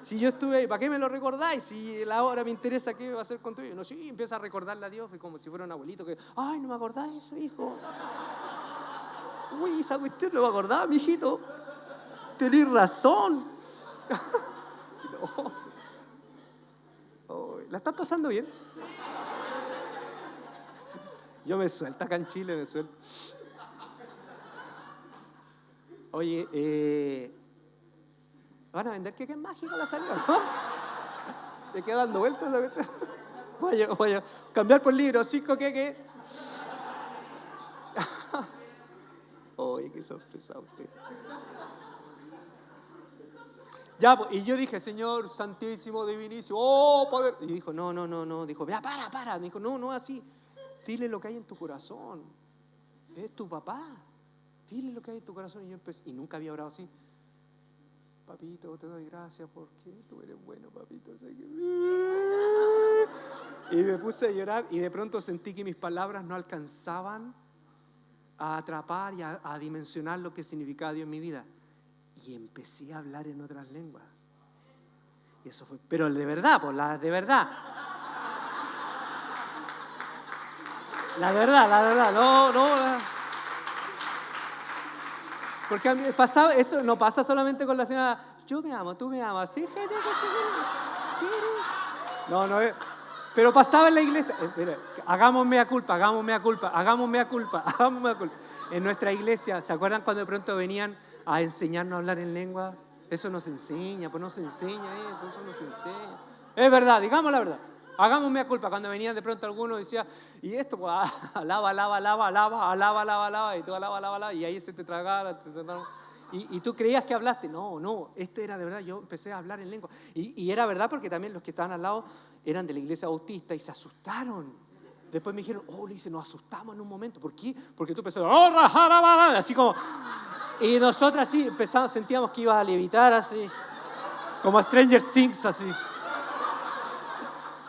Si yo estuve ahí, ¿para qué me lo recordáis? Si ahora me interesa qué va a hacer con tu hijo. No, sí, empieza a recordarle a Dios, como si fuera un abuelito que, ay, no me acordás de eso, hijo. Uy, esa cuestión no me acordaba, mijito. Tenés razón. No. Oh, ¿la estás pasando bien? Yo me suelto acá en Chile, me suelto. Oye, ¿van a vender queque mágico la salida? ¿No? ¿Te queda dando vueltas? Voy a cambiar por libro, 5 queques. Oye, qué sorpresa usted. Ya, y yo dije, Señor santísimo, divinísimo, oh poder. Y dijo, no. Dijo, vea, para. Me dijo, no así. Dile lo que hay en tu corazón. Es tu papá. Dile lo que hay en tu corazón. Y yo empecé, y nunca había orado así. Papito, te doy gracias porque tú eres bueno, papito. Y me puse a llorar y de pronto sentí que mis palabras no alcanzaban a atrapar y a dimensionar lo que significaba Dios en mi vida. Y empecé a hablar en otras lenguas. Y eso fue, pero de verdad, pues la de verdad. La verdad, no. Porque a mí pasaba, eso no pasa solamente con la señora, yo me amo, tú me amas, ¿sí? No, pero pasaba en la iglesia. Mira, hagamos mea culpa. En nuestra iglesia, ¿se acuerdan cuando de pronto venían a enseñarnos a hablar en lengua? Eso no se enseña, pues no se enseña eso no se enseña. Es verdad, digamos la verdad. Hagamos mea culpa. Cuando venían de pronto algunos decía, y esto, pues, alaba, y tú alaba, y ahí se te tragaba, y tú creías que hablaste. No, esto era de verdad. Yo empecé a hablar en lengua. Y era verdad porque también los que estaban al lado eran de la iglesia bautista y se asustaron. Después me dijeron, Lice, nos asustamos en un momento. ¿Por qué? Porque tú empezabas, así como, y nosotros así empezamos, sentíamos que ibas a levitar así, como Stranger Things así,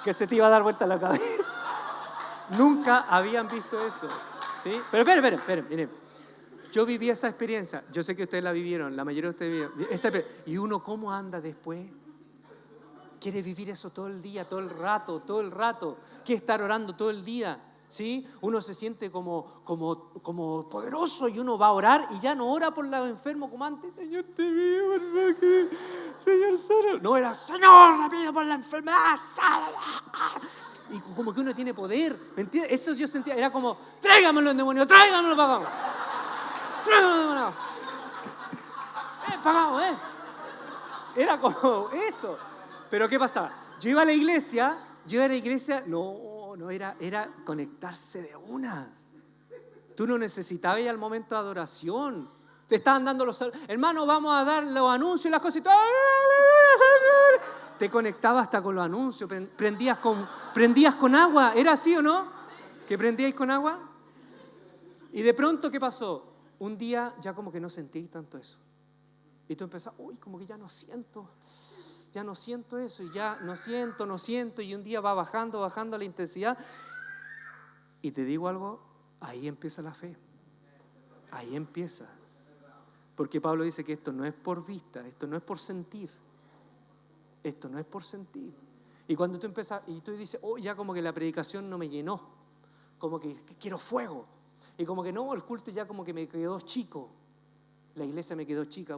que se te iba a dar vuelta la cabeza. Nunca habían visto eso, ¿sí? Pero esperen, miren. Yo viví esa experiencia, yo sé que ustedes la vivieron, la mayoría de ustedes vivieron. Y uno, ¿cómo anda después? Quiere vivir eso todo el día, todo el rato. Quiere estar orando todo el día, ¿sí? Uno se siente como poderoso y uno va a orar y ya no ora por los enfermos como antes. Señor, te pido, por favor, Señor, sana. No, era, Señor, te pido por la enfermedad, sana. Y como que uno tiene poder, ¿me entiendes? Eso yo sentía, era como, tráigamelo, demonio, tráigamelo, pagamos. Tráigamelo, pagamos, Era como eso. Pero ¿qué pasaba? Yo iba a la iglesia, era conectarse de una. Tú no necesitabas ir al momento de adoración. Te estaban dando hermanos, vamos a dar los anuncios y las cosas. Te conectabas hasta con los anuncios, prendías con agua. ¿Era así o no? ¿Que prendíais con agua? Y de pronto, ¿qué pasó? Un día ya como que no sentí tanto eso. Y tú empezás, como que ya no siento eso, y ya no siento, y un día va bajando la intensidad. Y te digo algo, ahí empieza la fe. Ahí empieza. Porque Pablo dice que esto no es por vista, esto no es por sentir. Y cuando tú empiezas, y tú dices, ya como que la predicación no me llenó, como que quiero fuego. Y como que no, el culto ya como que me quedó chico. La iglesia me quedó chica,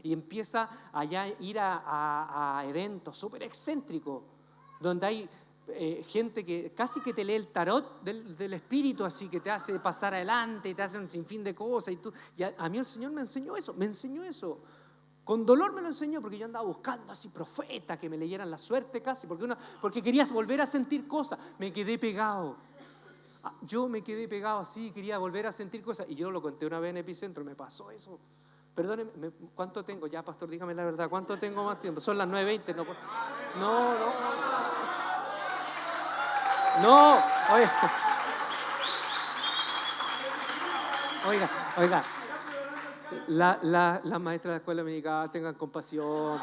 y empieza allá a ir a eventos súper excéntricos, donde hay gente que casi que te lee el tarot del espíritu, así que te hace pasar adelante y te hace un sinfín de cosas. Y a mí el Señor me enseñó eso. Con dolor me lo enseñó, porque yo andaba buscando así profetas que me leyeran la suerte casi, porque querías volver a sentir cosas. Me quedé pegado así, quería volver a sentir cosas. Y yo lo conté una vez en Epicentro, me pasó eso. Perdóneme, ¿cuánto tengo? Ya, pastor, dígame la verdad, ¿cuánto tengo más tiempo? Son las 9:20. No, oiga. Las maestras de la escuela dominical, tengan compasión.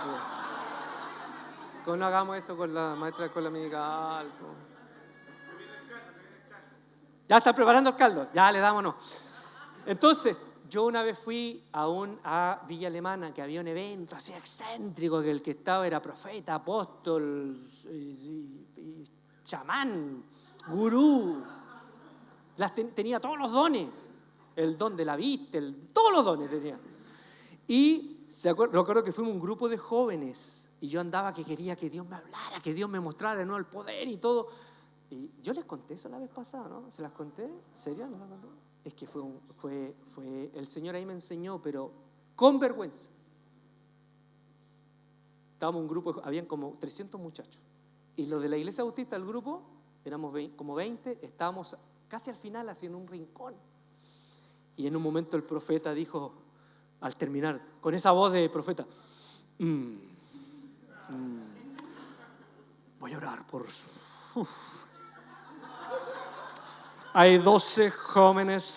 No hagamos eso con la maestra de la escuela dominical. Ya está preparando el caldo, ya le damos. Entonces, yo una vez fui a Villa Alemana, que había un evento así excéntrico, que el que estaba era profeta, apóstol, y chamán, gurú. Tenía todos los dones. El don de la vista, todos los dones tenía. Y recuerdo que fuimos un grupo de jóvenes y yo andaba que quería que Dios me hablara, que Dios me mostrara de nuevo el poder y todo. Y yo les conté eso la vez pasada, ¿no? ¿Se las conté? ¿Serio? ¿No las conté? Es que fue el Señor ahí me enseñó, pero con vergüenza. Estábamos un grupo, habían como 300 muchachos. Y los de la iglesia bautista, el grupo, éramos como 20, estábamos casi al final, así en un rincón. Y en un momento el profeta dijo, al terminar, con esa voz de profeta, voy a orar por... Hay 12 jóvenes,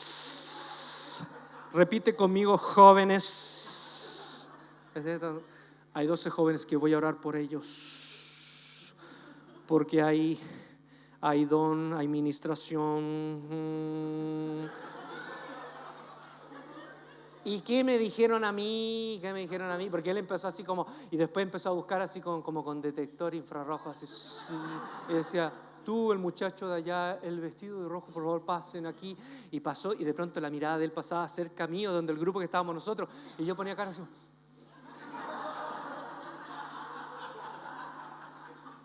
repite conmigo, jóvenes. Hay 12 jóvenes que voy a orar por ellos, porque hay don, hay ministración. ¿Y qué me dijeron a mí? ¿Qué me dijeron a mí? Porque él empezó así como, y después empezó a buscar así como con detector infrarrojo, así, y decía, tú, el muchacho de allá, el vestido de rojo, por favor, pasen aquí. Y pasó, y de pronto la mirada de él pasaba cerca mío, donde el grupo que estábamos nosotros, y yo ponía cara así,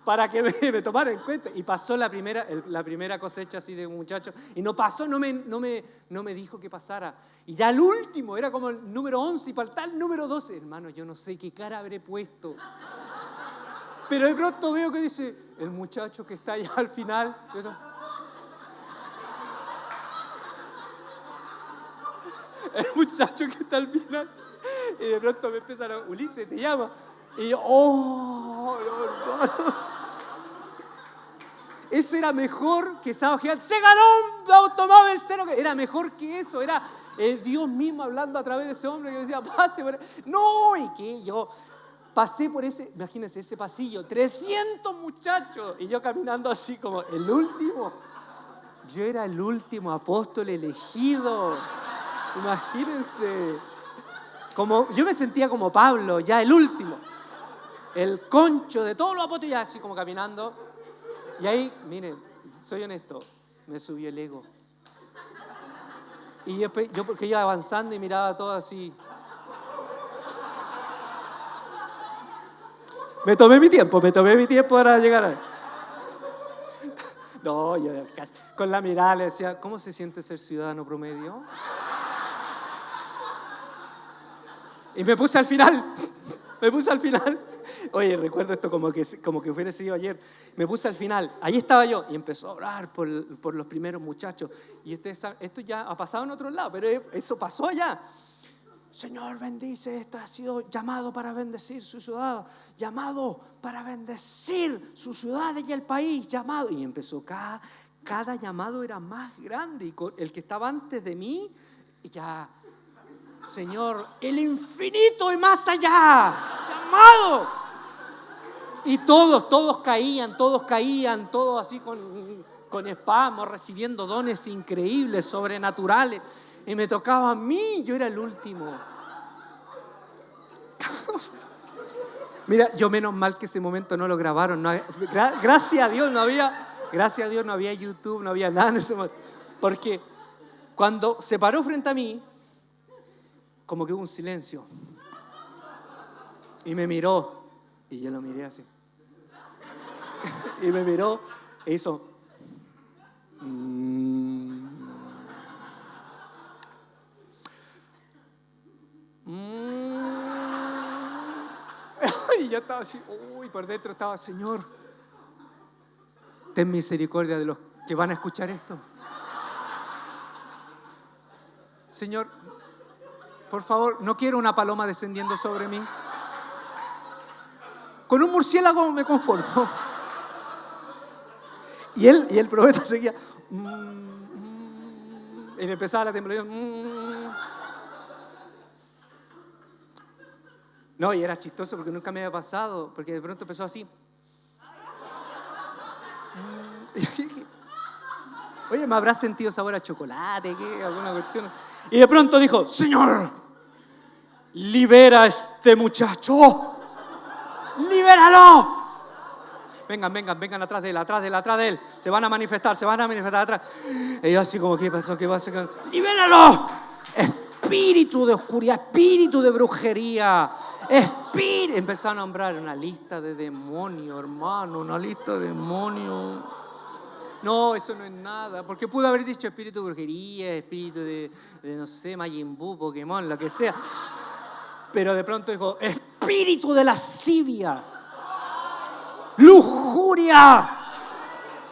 para que me tomaran en cuenta. Y pasó la primera cosecha así de un muchacho. Y no pasó, no me dijo que pasara. Y ya el último, era como el número 11 y faltaba el número 12. Hermano, yo no sé qué cara habré puesto. Pero de pronto veo que dice, el muchacho que está allá al final. El muchacho que está al final. Y de pronto me empiezan a, Ulises, te llama. Y yo, oh, hermano. Eso era mejor que Sábado Gigante. Se ganó un automóvil cero. Era mejor que eso. Era Dios mismo hablando a través de ese hombre que decía, pase por... No, y que yo pasé por ese, imagínense, ese pasillo, 300 muchachos. Y yo caminando así como el último. Yo era el último apóstol elegido. Imagínense. Yo me sentía como Pablo, ya el último. El concho de todos los apóstoles, ya así como caminando. Y ahí, miren, soy honesto, me subió el ego. Y yo porque iba avanzando y miraba todo así. Me tomé mi tiempo para llegar a... No, yo con la mirada le decía, ¿cómo se siente ser ciudadano promedio? Y me puse al final. Oye, recuerdo esto como que hubiera sido ayer. Me puse al final, ahí estaba yo, y empezó a orar por los primeros muchachos. Y esto ya ha pasado en otro lado, pero eso pasó allá. Señor, bendice esto, ha sido llamado para bendecir su ciudad, llamado para bendecir su ciudad y el país, llamado. Y empezó, cada llamado era más grande, y el que estaba antes de mí, ya... Señor, el infinito y más allá, llamado. Y todos caían, todos así con espasmos, recibiendo dones increíbles, sobrenaturales. Y me tocaba a mí, yo era el último. Mira, yo menos mal que ese momento no lo grabaron. Gracias a Dios no había YouTube, no había nada en ese momento. Porque cuando se paró frente a mí, como que hubo un silencio. Y me miró. Y yo lo miré así. Y me miró e hizo... Y yo estaba así, por dentro estaba, Señor, ten misericordia de los que van a escuchar esto. Señor, por favor, no quiero una paloma descendiendo sobre mí. Con un murciélago me conformo. Y el profeta seguía. Y le empezaba la temblorina. No, y era chistoso porque nunca me había pasado. Porque de pronto empezó así. Oye, ¿me habrá sentido sabor a chocolate? ¿Qué? ¿Alguna cuestión? Y de pronto dijo, Señor, libera a este muchacho. ¡Libéralo! Vengan atrás de él. Se van a manifestar atrás. Y yo así como, ¿qué pasó? ¡Libéralo! Espíritu de oscuridad, espíritu de brujería, Empezó a nombrar una lista de demonios, hermano, una lista de demonios. No, eso no es nada, porque pudo haber dicho espíritu de brujería, espíritu de no sé, Majin Buu, Pokémon, lo que sea. Pero de pronto dijo, espíritu de lascivia, lujuria,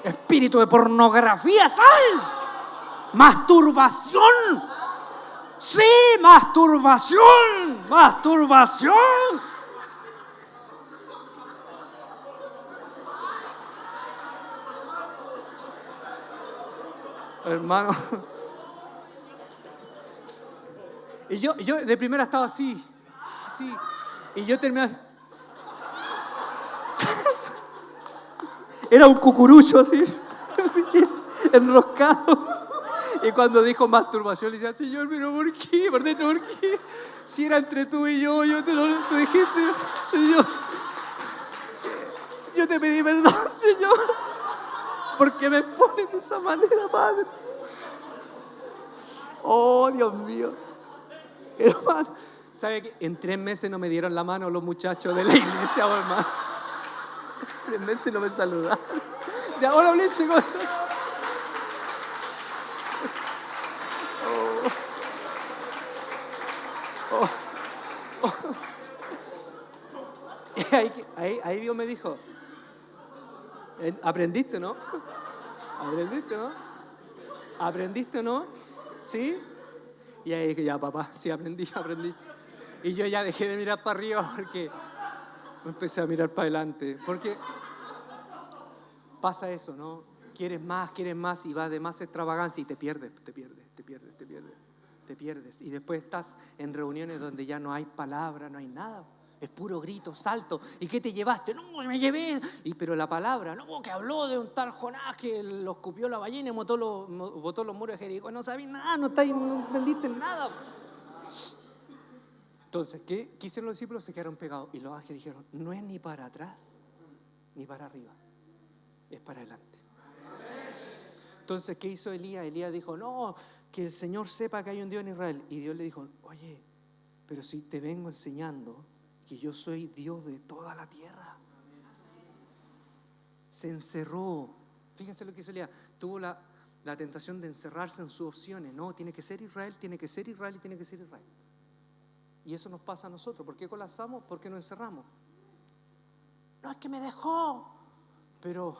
espíritu de pornografía, ¡sal! Masturbación. Sí, masturbación. Hermano. Y yo de primera estaba así. Y yo terminé. Era un cucurucho así, enroscado. Y cuando dijo masturbación, le decía, Señor, pero ¿por qué? ¿Por dentro por qué? Si era entre tú y yo te lo dijiste. Y yo te pedí perdón, Señor. ¿Por qué me pones de esa manera, Padre? Oh, Dios mío. Hermano, ¿sabe qué? En 3 meses no me dieron la mano los muchachos de la iglesia, oh, hermano. 3 meses no me saludaron. O sea, hola, Ulises. Ahí Dios me dijo, ¿aprendiste, no? ¿Aprendiste, no? ¿Aprendiste, no? ¿Sí? Y ahí dije, ya papá, sí aprendí. Y yo ya dejé de mirar para arriba porque me empecé a mirar para adelante. Porque pasa eso, ¿no? Quieres más y va de más extravagancia y te pierdes. Y después estás en reuniones donde ya no hay palabra, no hay nada. Es puro grito, salto. ¿Y qué te llevaste? No, me llevé. Pero la palabra, no, que habló de un tal Jonás que lo escupió la ballena y botó los muros de Jericó. No sabías nada, no entendiste nada. Entonces, ¿qué hicieron los discípulos? Se quedaron pegados. Y los ángeles dijeron, no es ni para atrás ni para arriba, es para adelante. Entonces, ¿qué hizo Elías? Elías dijo, no, que el Señor sepa que hay un Dios en Israel. Y Dios le dijo, oye, pero si te vengo enseñando que yo soy Dios de toda la tierra. Se encerró. Fíjense lo que hizo Elías. Tuvo la tentación de encerrarse en sus opciones. No, tiene que ser Israel, tiene que ser Israel y tiene que ser Israel. Y eso nos pasa a nosotros. ¿Por qué colapsamos? ¿Por qué nos encerramos? No, es que me dejó. Pero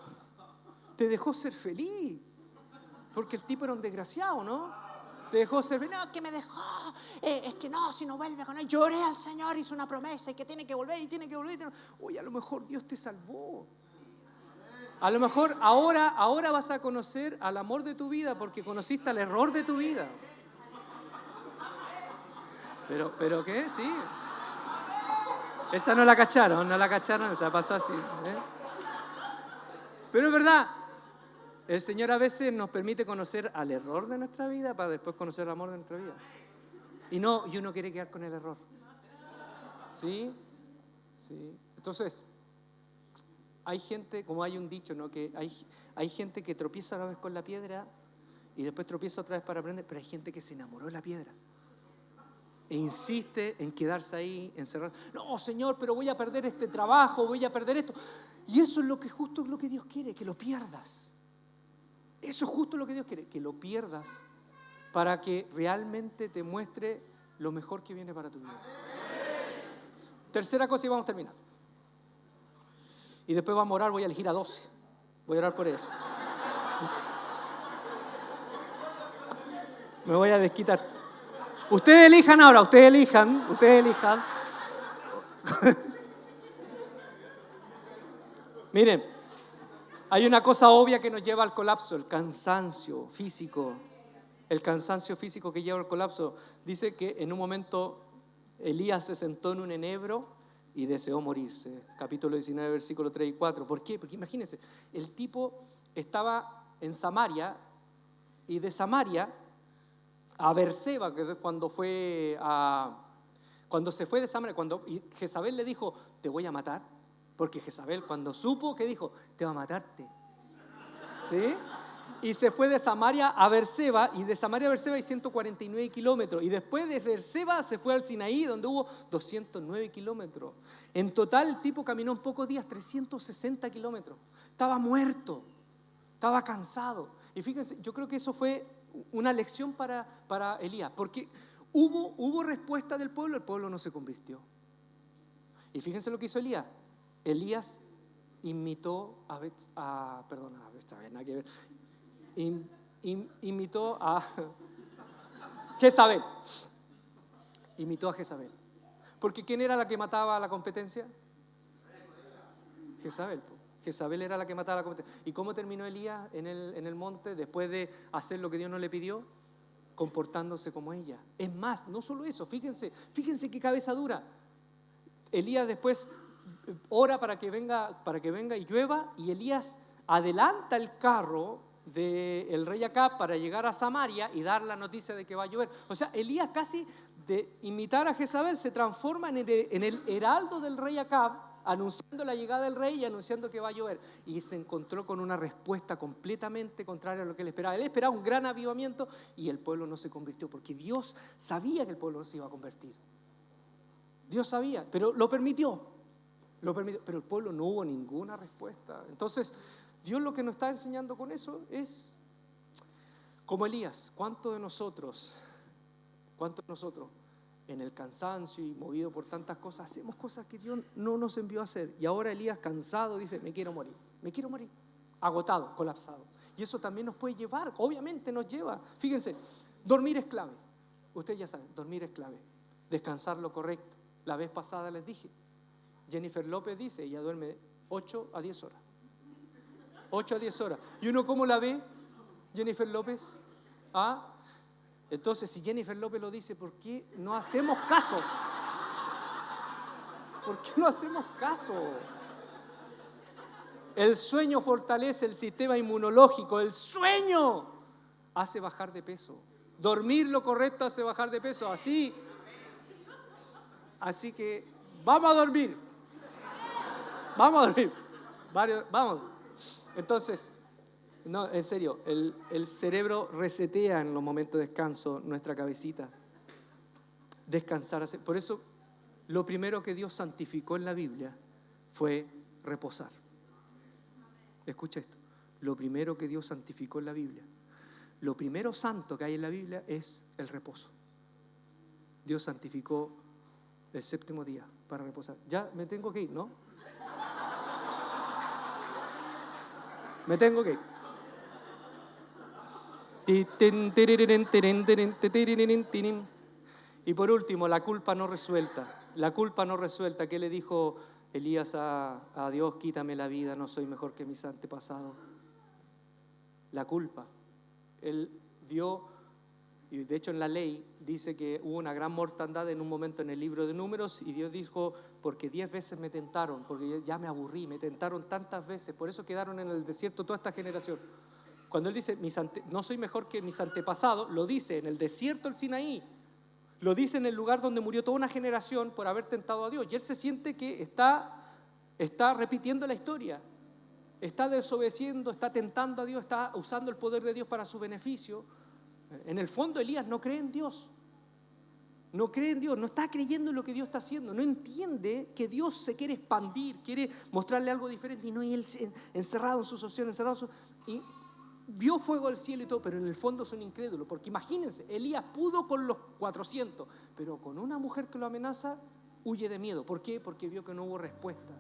te dejó ser feliz. Porque el tipo era un desgraciado, ¿no? Te dejó ser feliz. No, que me dejó. Es que no, si no vuelve con él. Lloré al Señor, hizo una promesa y que tiene que volver y tiene que volver. Oye, a lo mejor Dios te salvó. A lo mejor ahora vas a conocer al amor de tu vida porque conociste al error de tu vida. ¿Pero qué? Sí. Esa no la cacharon, esa pasó así. Pero es verdad, el Señor a veces nos permite conocer al error de nuestra vida para después conocer el amor de nuestra vida. Y uno quiere quedar con el error. ¿Sí? Sí. Entonces, hay gente, como hay un dicho, ¿no? Que hay gente que tropieza una vez con la piedra y después tropieza otra vez para aprender, pero hay gente que se enamoró de la piedra. E insiste en quedarse ahí, encerrado. No, Señor, pero voy a perder este trabajo, voy a perder esto. Y eso es justo lo que Dios quiere, que lo pierdas. Eso es justo lo que Dios quiere, que lo pierdas para que realmente te muestre lo mejor que viene para tu vida. Tercera cosa y vamos a terminar. Y después vamos a orar, voy a elegir a 12. Voy a orar por él. Me voy a desquitar. Ustedes elijan ahora, ustedes elijan. Miren, hay una cosa obvia que nos lleva al colapso, el cansancio físico. El cansancio físico que lleva al colapso. Dice que en un momento Elías se sentó en un enebro y deseó morirse. Capítulo 19, versículos 3 y 4. ¿Por qué? Porque imagínense, el tipo estaba en Samaria y de Samaria a Berseba, que cuando se fue de Samaria, cuando Jezabel le dijo, te voy a matar, porque Jezabel cuando supo, ¿qué dijo? Te va a matarte. ¿Sí? Y se fue de Samaria a Berseba, y de Samaria a Berseba hay 149 kilómetros, y después de Berseba se fue al Sinaí, donde hubo 209 kilómetros. En total el tipo caminó en pocos días 360 kilómetros. Estaba muerto, estaba cansado. Y fíjense, yo creo que eso fue una lección para Elías, porque hubo respuesta del pueblo, el pueblo no se convirtió. Y fíjense lo que hizo Elías. Elías imitó imitó a Jezabel. Imitó a Jezabel. Porque ¿quién era la que mataba a la competencia? Jezabel. Jezabel era la que mataba a la competencia. ¿Y cómo terminó Elías en el monte después de hacer lo que Dios no le pidió? Comportándose como ella. Es más, no solo eso, fíjense qué cabeza dura. Elías después ora para que venga y llueva, y Elías adelanta el carro del rey Acab para llegar a Samaria y dar la noticia de que va a llover. O sea, Elías casi de imitar a Jezabel se transforma en el heraldo del rey Acab, anunciando la llegada del rey y anunciando que va a llover. Y se encontró con una respuesta completamente contraria a lo que él esperaba. Él esperaba un gran avivamiento y el pueblo no se convirtió, porque Dios sabía que el pueblo no se iba a convertir. Dios sabía, pero lo permitió. Pero el pueblo no hubo ninguna respuesta. Entonces, Dios lo que nos está enseñando con eso es, como Elías, ¿cuántos de nosotros en el cansancio y movido por tantas cosas, hacemos cosas que Dios no nos envió a hacer? Y ahora Elías, cansado, dice, me quiero morir, agotado, colapsado. Y eso también nos puede llevar, obviamente nos lleva. Fíjense, dormir es clave. Ustedes ya saben, dormir es clave. Descansar lo correcto. La vez pasada les dije, Jennifer López dice, ella duerme 8 a 10 horas. 8 a 10 horas. ¿Y uno cómo la ve, Jennifer López? ¿Ah? Entonces, si Jennifer López lo dice, ¿por qué no hacemos caso? ¿Por qué no hacemos caso? El sueño fortalece el sistema inmunológico. El sueño hace bajar de peso. Dormir lo correcto hace bajar de peso. Así que vamos a dormir. Vamos. Entonces, no, en serio, el cerebro resetea en los momentos de descanso nuestra cabecita. Descansar. Por eso, lo primero que Dios santificó en la Biblia fue reposar. Escucha esto. Lo primero que Dios santificó en la Biblia, lo primero santo que hay en la Biblia es el reposo. Dios santificó el séptimo día para reposar. Ya me tengo que ir, ¿no? Me tengo que ir. Y por último, la culpa no resuelta. La culpa no resuelta. ¿Qué le dijo Elías a Dios? Quítame la vida, no soy mejor que mis antepasados. La culpa. Él vio, y de hecho en la ley dice que hubo una gran mortandad en un momento en el libro de Números, y Dios dijo, porque 10 veces me tentaron, porque ya me aburrí, me tentaron tantas veces, por eso quedaron en el desierto toda esta generación. Cuando él dice, no soy mejor que mis antepasados, lo dice en el desierto del Sinaí, lo dice en el lugar donde murió toda una generación por haber tentado a Dios, y él se siente que está repitiendo la historia, está desobedeciendo, está tentando a Dios, está usando el poder de Dios para su beneficio. En el fondo Elías no cree en Dios, no está creyendo en lo que Dios está haciendo, no entiende que Dios se quiere expandir, quiere mostrarle algo diferente, y no, y él encerrado en sus opciones, y vio fuego del cielo y todo, pero en el fondo es un incrédulo, porque imagínense, Elías pudo con los 400, pero con una mujer que lo amenaza, huye de miedo. ¿Por qué? Porque vio que no hubo respuesta.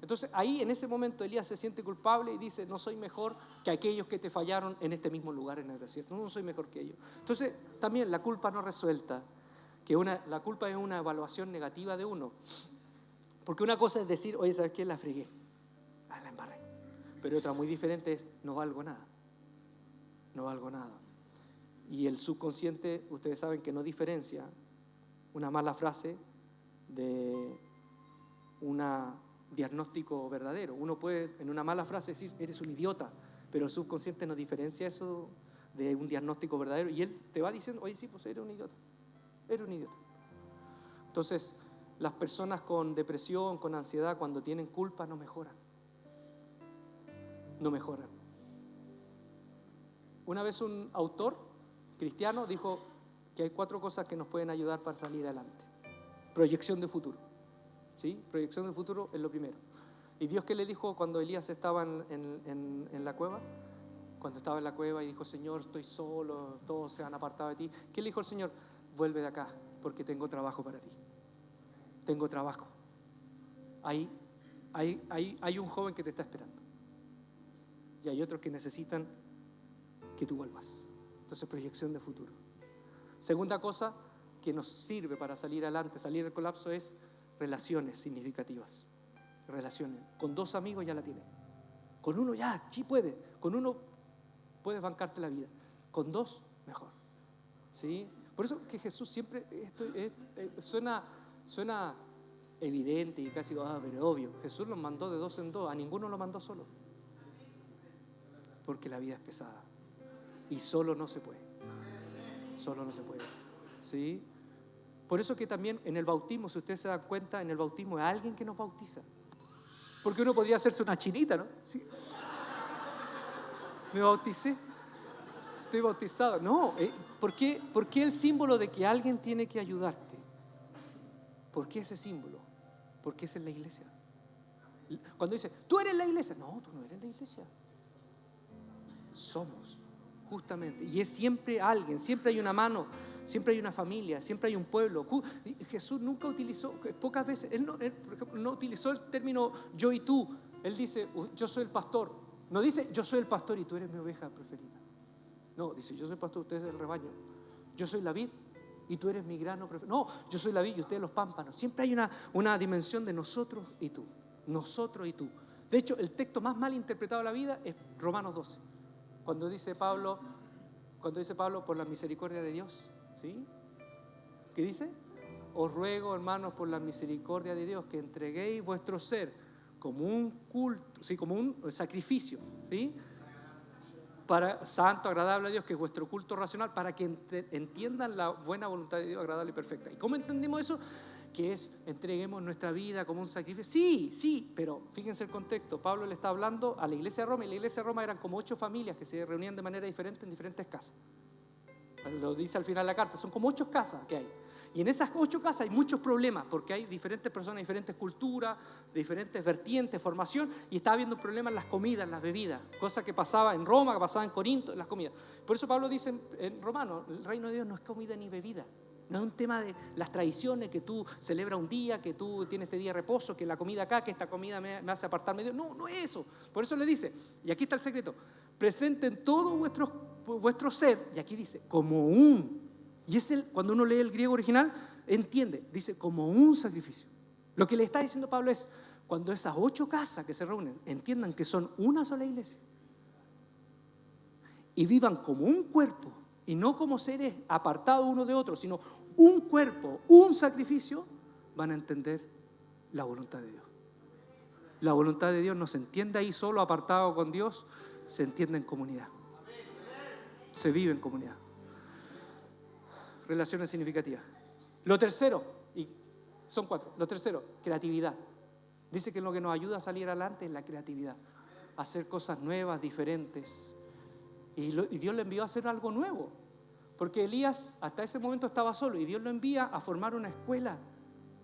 Entonces ahí en ese momento Elías se siente culpable y dice, no soy mejor que aquellos que te fallaron en este mismo lugar en el desierto, no soy mejor que ellos. Entonces también la culpa no resuelta, la culpa es una evaluación negativa de uno, porque una cosa es decir, oye, ¿sabes qué? La fregué, la embarré, pero otra muy diferente es, no valgo nada. Y el subconsciente, ustedes saben que no diferencia una mala frase de un diagnóstico verdadero. Uno puede en una mala frase decir, eres un idiota, pero el subconsciente no diferencia eso de un diagnóstico verdadero, y él te va diciendo, oye, sí, pues eres un idiota. Entonces, las personas con depresión, con ansiedad, cuando tienen culpa, no mejoran. Una vez un autor cristiano dijo que hay 4 cosas que nos pueden ayudar para salir adelante. Proyección de futuro. ¿Sí? Proyección de futuro es lo primero. ¿Y Dios qué le dijo cuando Elías estaba en la cueva? Cuando estaba en la cueva y dijo, Señor, estoy solo, todos se han apartado de ti. ¿Qué le dijo el Señor? Vuelve de acá, porque tengo trabajo para ti. Tengo trabajo. Hay un joven que te está esperando. Y hay otros que necesitan que tú vuelvas. Entonces, proyección de futuro. Segunda cosa que nos sirve para salir adelante, salir del colapso, es relaciones significativas. Relaciones. Con 2 amigos ya la tienes. Con uno ya, sí puedes. Con uno puedes bancarte la vida. Con 2, mejor. ¿Sí? Por eso que Jesús siempre, suena evidente y casi, pero obvio. Jesús los mandó de 2 en 2, a ninguno lo mandó solo. porque la vida es pesada y solo no se puede. Solo no se puede. ¿Sí? Por eso que también en el bautismo, si ustedes se dan cuenta, en el bautismo hay alguien que nos bautiza. Porque uno podría hacerse una chinita, ¿no? Sí. Me bauticé. Estoy bautizado. No, ¿por qué el símbolo de que alguien tiene que ayudarte? ¿Por qué ese símbolo? Porque esa es la iglesia. Cuando dice, tú eres la iglesia. No, tú no eres la iglesia. Somos, justamente. Y es siempre alguien, siempre hay una mano, siempre hay una familia, siempre hay un pueblo. Jesús nunca utilizó, pocas veces, él, por ejemplo, no utilizó el término yo y tú. Él dice, yo soy el pastor. No dice, yo soy el pastor y tú eres mi oveja preferida. No, dice, yo soy el pastor, usted es el rebaño. Yo soy la vid y tú eres mi grano preferido. No, yo soy la vid y ustedes los pámpanos. Siempre hay una dimensión de nosotros y tú. Nosotros y tú. De hecho, el texto más mal interpretado de la vida es Romanos 12. Cuando dice Pablo, por la misericordia de Dios, ¿sí? ¿Qué dice? Os ruego, hermanos, por la misericordia de Dios, que entreguéis vuestro ser como un culto, ¿sí? Como un sacrificio, ¿sí? Para santo, agradable a Dios, que es vuestro culto racional, para que entiendan la buena voluntad de Dios, agradable y perfecta. ¿Y cómo entendemos eso? Que es, entreguemos nuestra vida como un sacrificio. Sí, pero fíjense el contexto. Pablo le está hablando a la iglesia de Roma, y la iglesia de Roma eran como 8 familias que se reunían de manera diferente en diferentes casas. Lo dice al final de la carta, son como 8 casas que hay. Y en esas 8 casas hay muchos problemas, porque hay diferentes personas, diferentes culturas, diferentes vertientes, formación, y está habiendo un problema en las comidas, en las bebidas, cosa que pasaba en Roma, que pasaba en Corinto, en las comidas. Por eso Pablo dice en Romanos, el reino de Dios no es comida ni bebida. No es un tema de las tradiciones, que tú celebras un día, que tú tienes este día de reposo, que la comida acá, que esta comida me hace apartarme de Dios. No es eso. Por eso le dice, y aquí está el secreto, presenten todo vuestro ser, y aquí dice, como un, y cuando uno lee el griego original, entiende, dice, como un sacrificio. Lo que le está diciendo Pablo es, cuando esas 8 casas que se reúnen, entiendan que son una sola iglesia, y vivan como un cuerpo, y no como seres apartados uno de otro, sino un cuerpo, un sacrificio, van a entender la voluntad de Dios. La voluntad de Dios no se entiende ahí solo apartado con Dios, se entiende en comunidad. Se vive en comunidad. Relaciones significativas. Lo tercero, y son 4, lo tercero, creatividad. Dice que lo que nos ayuda a salir adelante es la creatividad, hacer cosas nuevas, diferentes. Y Dios le envió a hacer algo nuevo, porque Elías hasta ese momento estaba solo, y Dios lo envía a formar una escuela,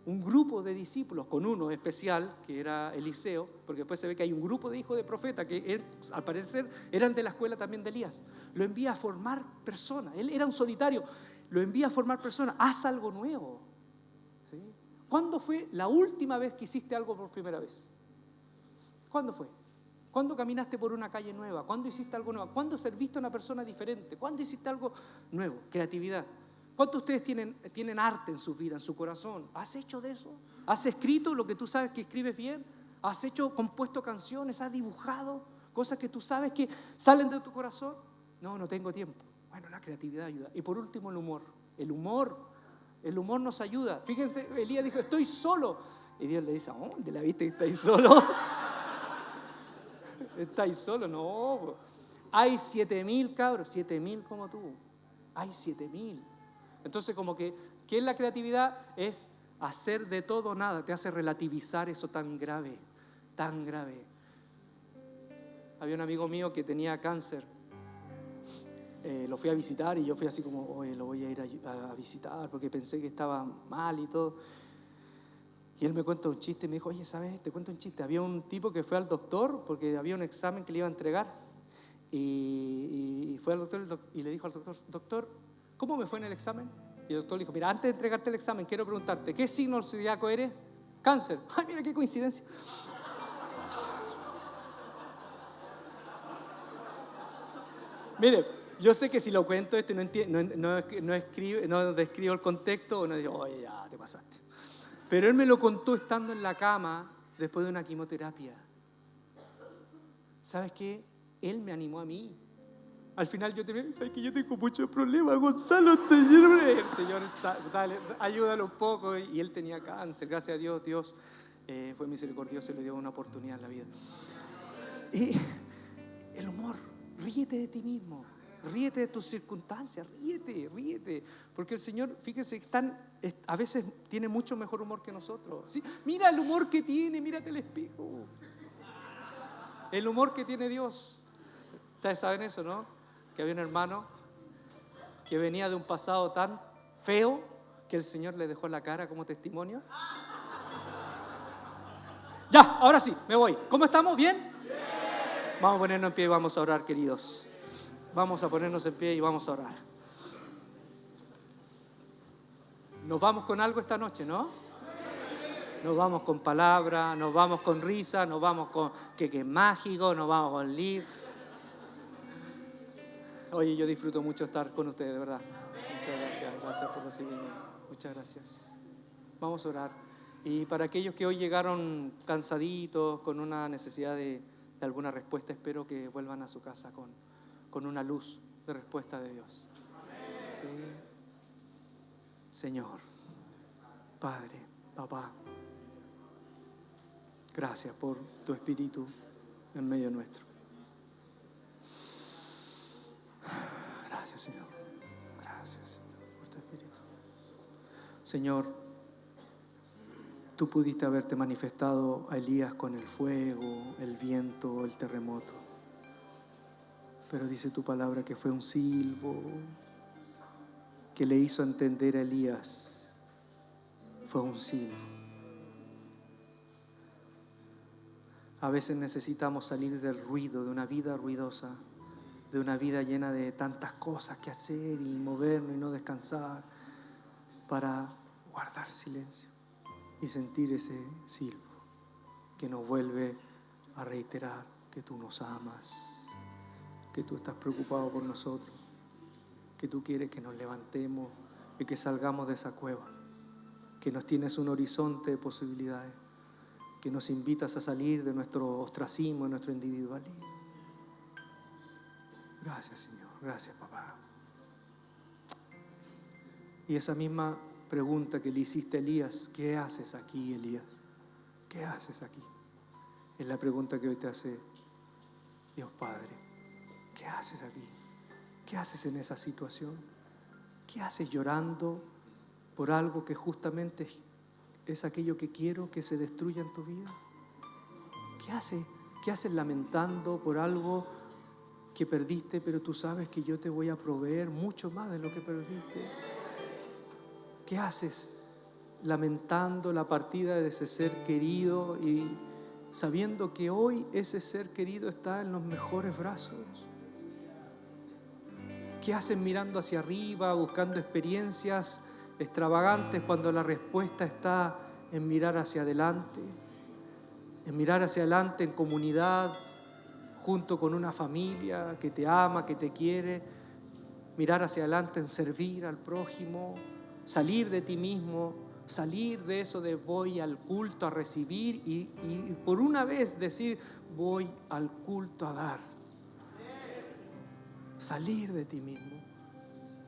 un grupo de discípulos, con uno especial que era Eliseo, porque después se ve que hay un grupo de hijos de profeta que al parecer eran de la escuela también de Elías. Lo envía a formar personas. Él era un solitario, lo envía a formar personas. Haz algo nuevo, ¿sí? ¿Cuándo fue la última vez que hiciste algo por primera vez? ¿Cuándo fue? ¿Cuándo caminaste por una calle nueva? ¿Cuándo hiciste algo nuevo? ¿Cuándo serviste a una persona diferente? ¿Cuándo hiciste algo nuevo? Creatividad. ¿Cuántos de ustedes tienen arte en su vida, en su corazón? ¿Has hecho de eso? ¿Has escrito lo que tú sabes que escribes bien? ¿Has compuesto canciones? ¿Has dibujado cosas que tú sabes que salen de tu corazón? No tengo tiempo. Bueno, la creatividad ayuda. Y por último, el humor. El humor nos ayuda. Fíjense, Elías dijo, estoy solo. Y Dios le dice, ¿dónde la viste que estáis solo? ¿Estáis solo? No. Hay 7,000 cabros, 7,000 como tú. Hay 7,000. Entonces, como que, ¿qué es la creatividad? Es hacer de todo nada. Te hace relativizar eso tan grave, tan grave. Había un amigo mío que tenía cáncer. Lo fui a visitar y yo fui así como, oye, lo voy a ir a visitar porque pensé que estaba mal y todo. Y él me cuenta un chiste y me dijo, oye, ¿sabes? Te cuento un chiste. Había un tipo que fue al doctor porque había un examen que le iba a entregar. Y fue al doctor y le dijo al doctor, doctor, ¿cómo me fue en el examen? Y el doctor le dijo, mira, antes de entregarte el examen, quiero preguntarte, ¿qué signo zodiaco eres? Cáncer. Ay, mira qué coincidencia. Mire, yo sé que si lo cuento esto y no describo el contexto, uno dice, oye, ya te pasaste. Pero él me lo contó estando en la cama después de una quimioterapia. ¿Sabes qué? Él me animó a mí. Al final ¿sabes qué? Yo tengo muchos problemas, Gonzalo, el Señor, dale, ayúdalo un poco. Y él tenía cáncer, gracias a Dios, Dios fue misericordioso y le dio una oportunidad en la vida. Y el humor, ríete de ti mismo, ríete de tus circunstancias, ríete. Porque el Señor, fíjese, a veces tiene mucho mejor humor que nosotros. ¿Sí? Mira el humor que tiene, mírate el espejo. El humor que tiene Dios. Ustedes saben eso, ¿no? Que había un hermano que venía de un pasado tan feo que el Señor le dejó la cara como testimonio. Ya, ahora sí, me voy. ¿Cómo estamos? ¿Bien? ¡Bien! Vamos a ponernos en pie y vamos a orar, queridos. Vamos a ponernos en pie y vamos a orar. Nos vamos con algo esta noche, ¿no? Nos vamos con palabra, nos vamos con risa, nos vamos con que es mágico, nos vamos con libro. Oye, yo disfruto mucho estar con ustedes, de verdad. Muchas gracias por recibirme. Muchas gracias. Vamos a orar. Y para aquellos que hoy llegaron cansaditos, con una necesidad de alguna respuesta, espero que vuelvan a su casa con una luz de respuesta de Dios. ¿Sí? Señor, Padre, Papá, gracias por tu Espíritu en medio nuestro. Gracias, Señor. Gracias, Señor, por tu Espíritu. Señor, tú pudiste haberte manifestado a Elías con el fuego, el viento, el terremoto. Pero dice tu palabra que fue un silbo que le hizo entender a Elías. Fue un silbo. A veces necesitamos salir del ruido, de una vida ruidosa, de una vida llena de tantas cosas que hacer y movernos y no descansar, para guardar silencio y sentir ese silbo que nos vuelve a reiterar que tú nos amas, que tú estás preocupado por nosotros, que tú quieres que nos levantemos y que salgamos de esa cueva, que nos tienes un horizonte de posibilidades, que nos invitas a salir de nuestro ostracismo, de nuestro individualismo. Gracias, Señor. Gracias, papá. Y esa misma pregunta que le hiciste a Elías, ¿qué haces aquí, Elías? ¿Qué haces aquí? Es la pregunta que hoy te hace Dios Padre. ¿Qué haces aquí? ¿Qué haces en esa situación? ¿Qué haces llorando por algo que justamente es aquello que quiero que se destruya en tu vida? ¿Qué haces lamentando por algo que perdiste, pero tú sabes que yo te voy a proveer mucho más de lo que perdiste? ¿Qué haces lamentando la partida de ese ser querido y sabiendo que hoy ese ser querido está en los mejores brazos? ¿Qué haces mirando hacia arriba, buscando experiencias extravagantes cuando la respuesta está en mirar hacia adelante? En mirar hacia adelante en comunidad, junto con una familia que te ama, que te quiere. Mirar hacia adelante en servir al prójimo, salir de ti mismo, salir de eso de voy al culto a recibir y por una vez decir voy al culto a dar. Salir de ti mismo.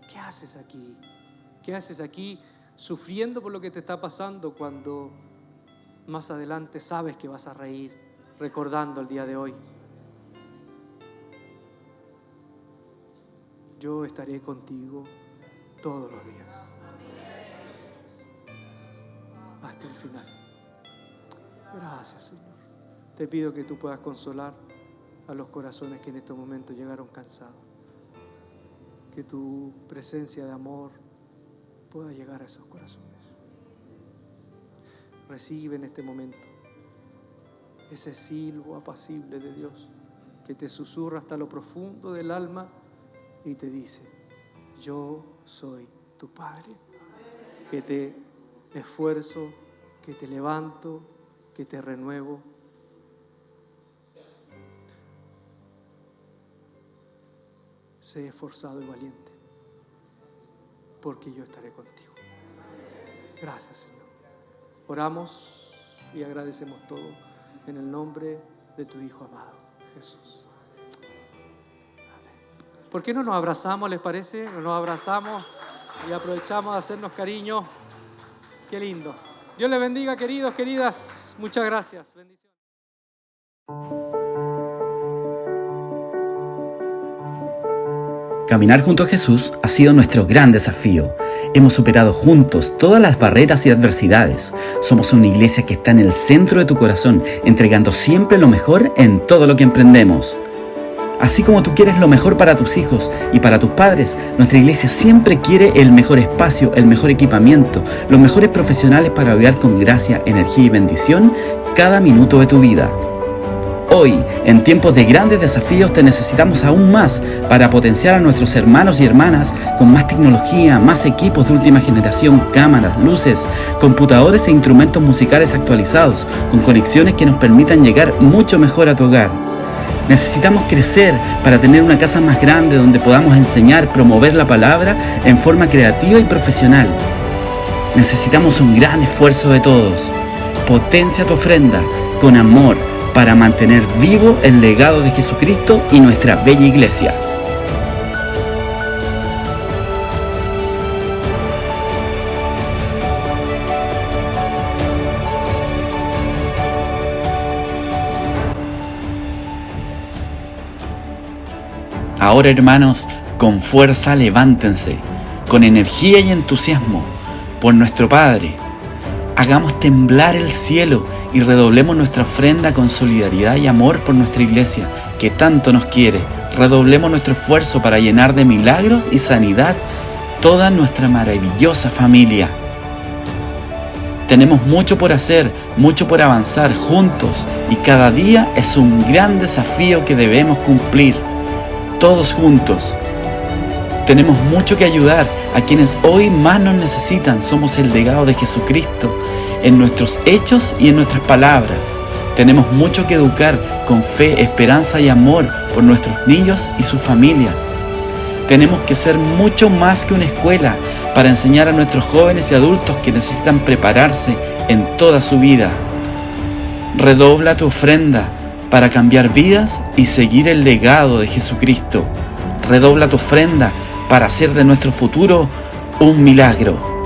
¿Qué haces aquí? ¿Qué haces aquí sufriendo por lo que te está pasando cuando más adelante sabes que vas a reír recordando el día de hoy? Yo estaré contigo todos los días hasta el final. Gracias, Señor. Te pido que tú puedas consolar a los corazones que en estos momentos llegaron cansados. Que tu presencia de amor pueda llegar a esos corazones. Recibe en este momento ese silbo apacible de Dios que te susurra hasta lo profundo del alma y te dice: yo soy tu Padre, que te esfuerzo, que te levanto, que te renuevo. Sé esforzado y valiente, porque yo estaré contigo. Gracias, Señor. Oramos y agradecemos todo en el nombre de tu Hijo amado, Jesús. Amén. ¿Por qué no nos abrazamos, les parece? Nos abrazamos y aprovechamos de hacernos cariño. Qué lindo. Dios les bendiga, queridos, queridas. Muchas gracias. Bendiciones. Caminar junto a Jesús ha sido nuestro gran desafío. Hemos superado juntos todas las barreras y adversidades. Somos una iglesia que está en el centro de tu corazón, entregando siempre lo mejor en todo lo que emprendemos. Así como tú quieres lo mejor para tus hijos y para tus padres, nuestra iglesia siempre quiere el mejor espacio, el mejor equipamiento, los mejores profesionales para ayudar con gracia, energía y bendición cada minuto de tu vida. Hoy, en tiempos de grandes desafíos, te necesitamos aún más para potenciar a nuestros hermanos y hermanas con más tecnología, más equipos de última generación, cámaras, luces, computadores e instrumentos musicales actualizados, con conexiones que nos permitan llegar mucho mejor a tu hogar. Necesitamos crecer para tener una casa más grande donde podamos enseñar, promover la palabra en forma creativa y profesional. Necesitamos un gran esfuerzo de todos. Potencia tu ofrenda con amor, para mantener vivo el legado de Jesucristo y nuestra bella iglesia. Ahora, hermanos, con fuerza levántense, con energía y entusiasmo, por nuestro Padre. Hagamos temblar el cielo y redoblemos nuestra ofrenda con solidaridad y amor por nuestra iglesia, que tanto nos quiere. Redoblemos nuestro esfuerzo para llenar de milagros y sanidad toda nuestra maravillosa familia. Tenemos mucho por hacer, mucho por avanzar juntos, y cada día es un gran desafío que debemos cumplir, todos juntos. Tenemos mucho que ayudar a quienes hoy más nos necesitan. Somos el legado de Jesucristo en nuestros hechos y en nuestras palabras. Tenemos mucho que educar con fe, esperanza y amor por nuestros niños y sus familias. Tenemos que ser mucho más que una escuela para enseñar a nuestros jóvenes y adultos que necesitan prepararse en toda su vida. Redobla tu ofrenda para cambiar vidas y seguir el legado de Jesucristo. Redobla tu ofrenda para hacer de nuestro futuro un milagro.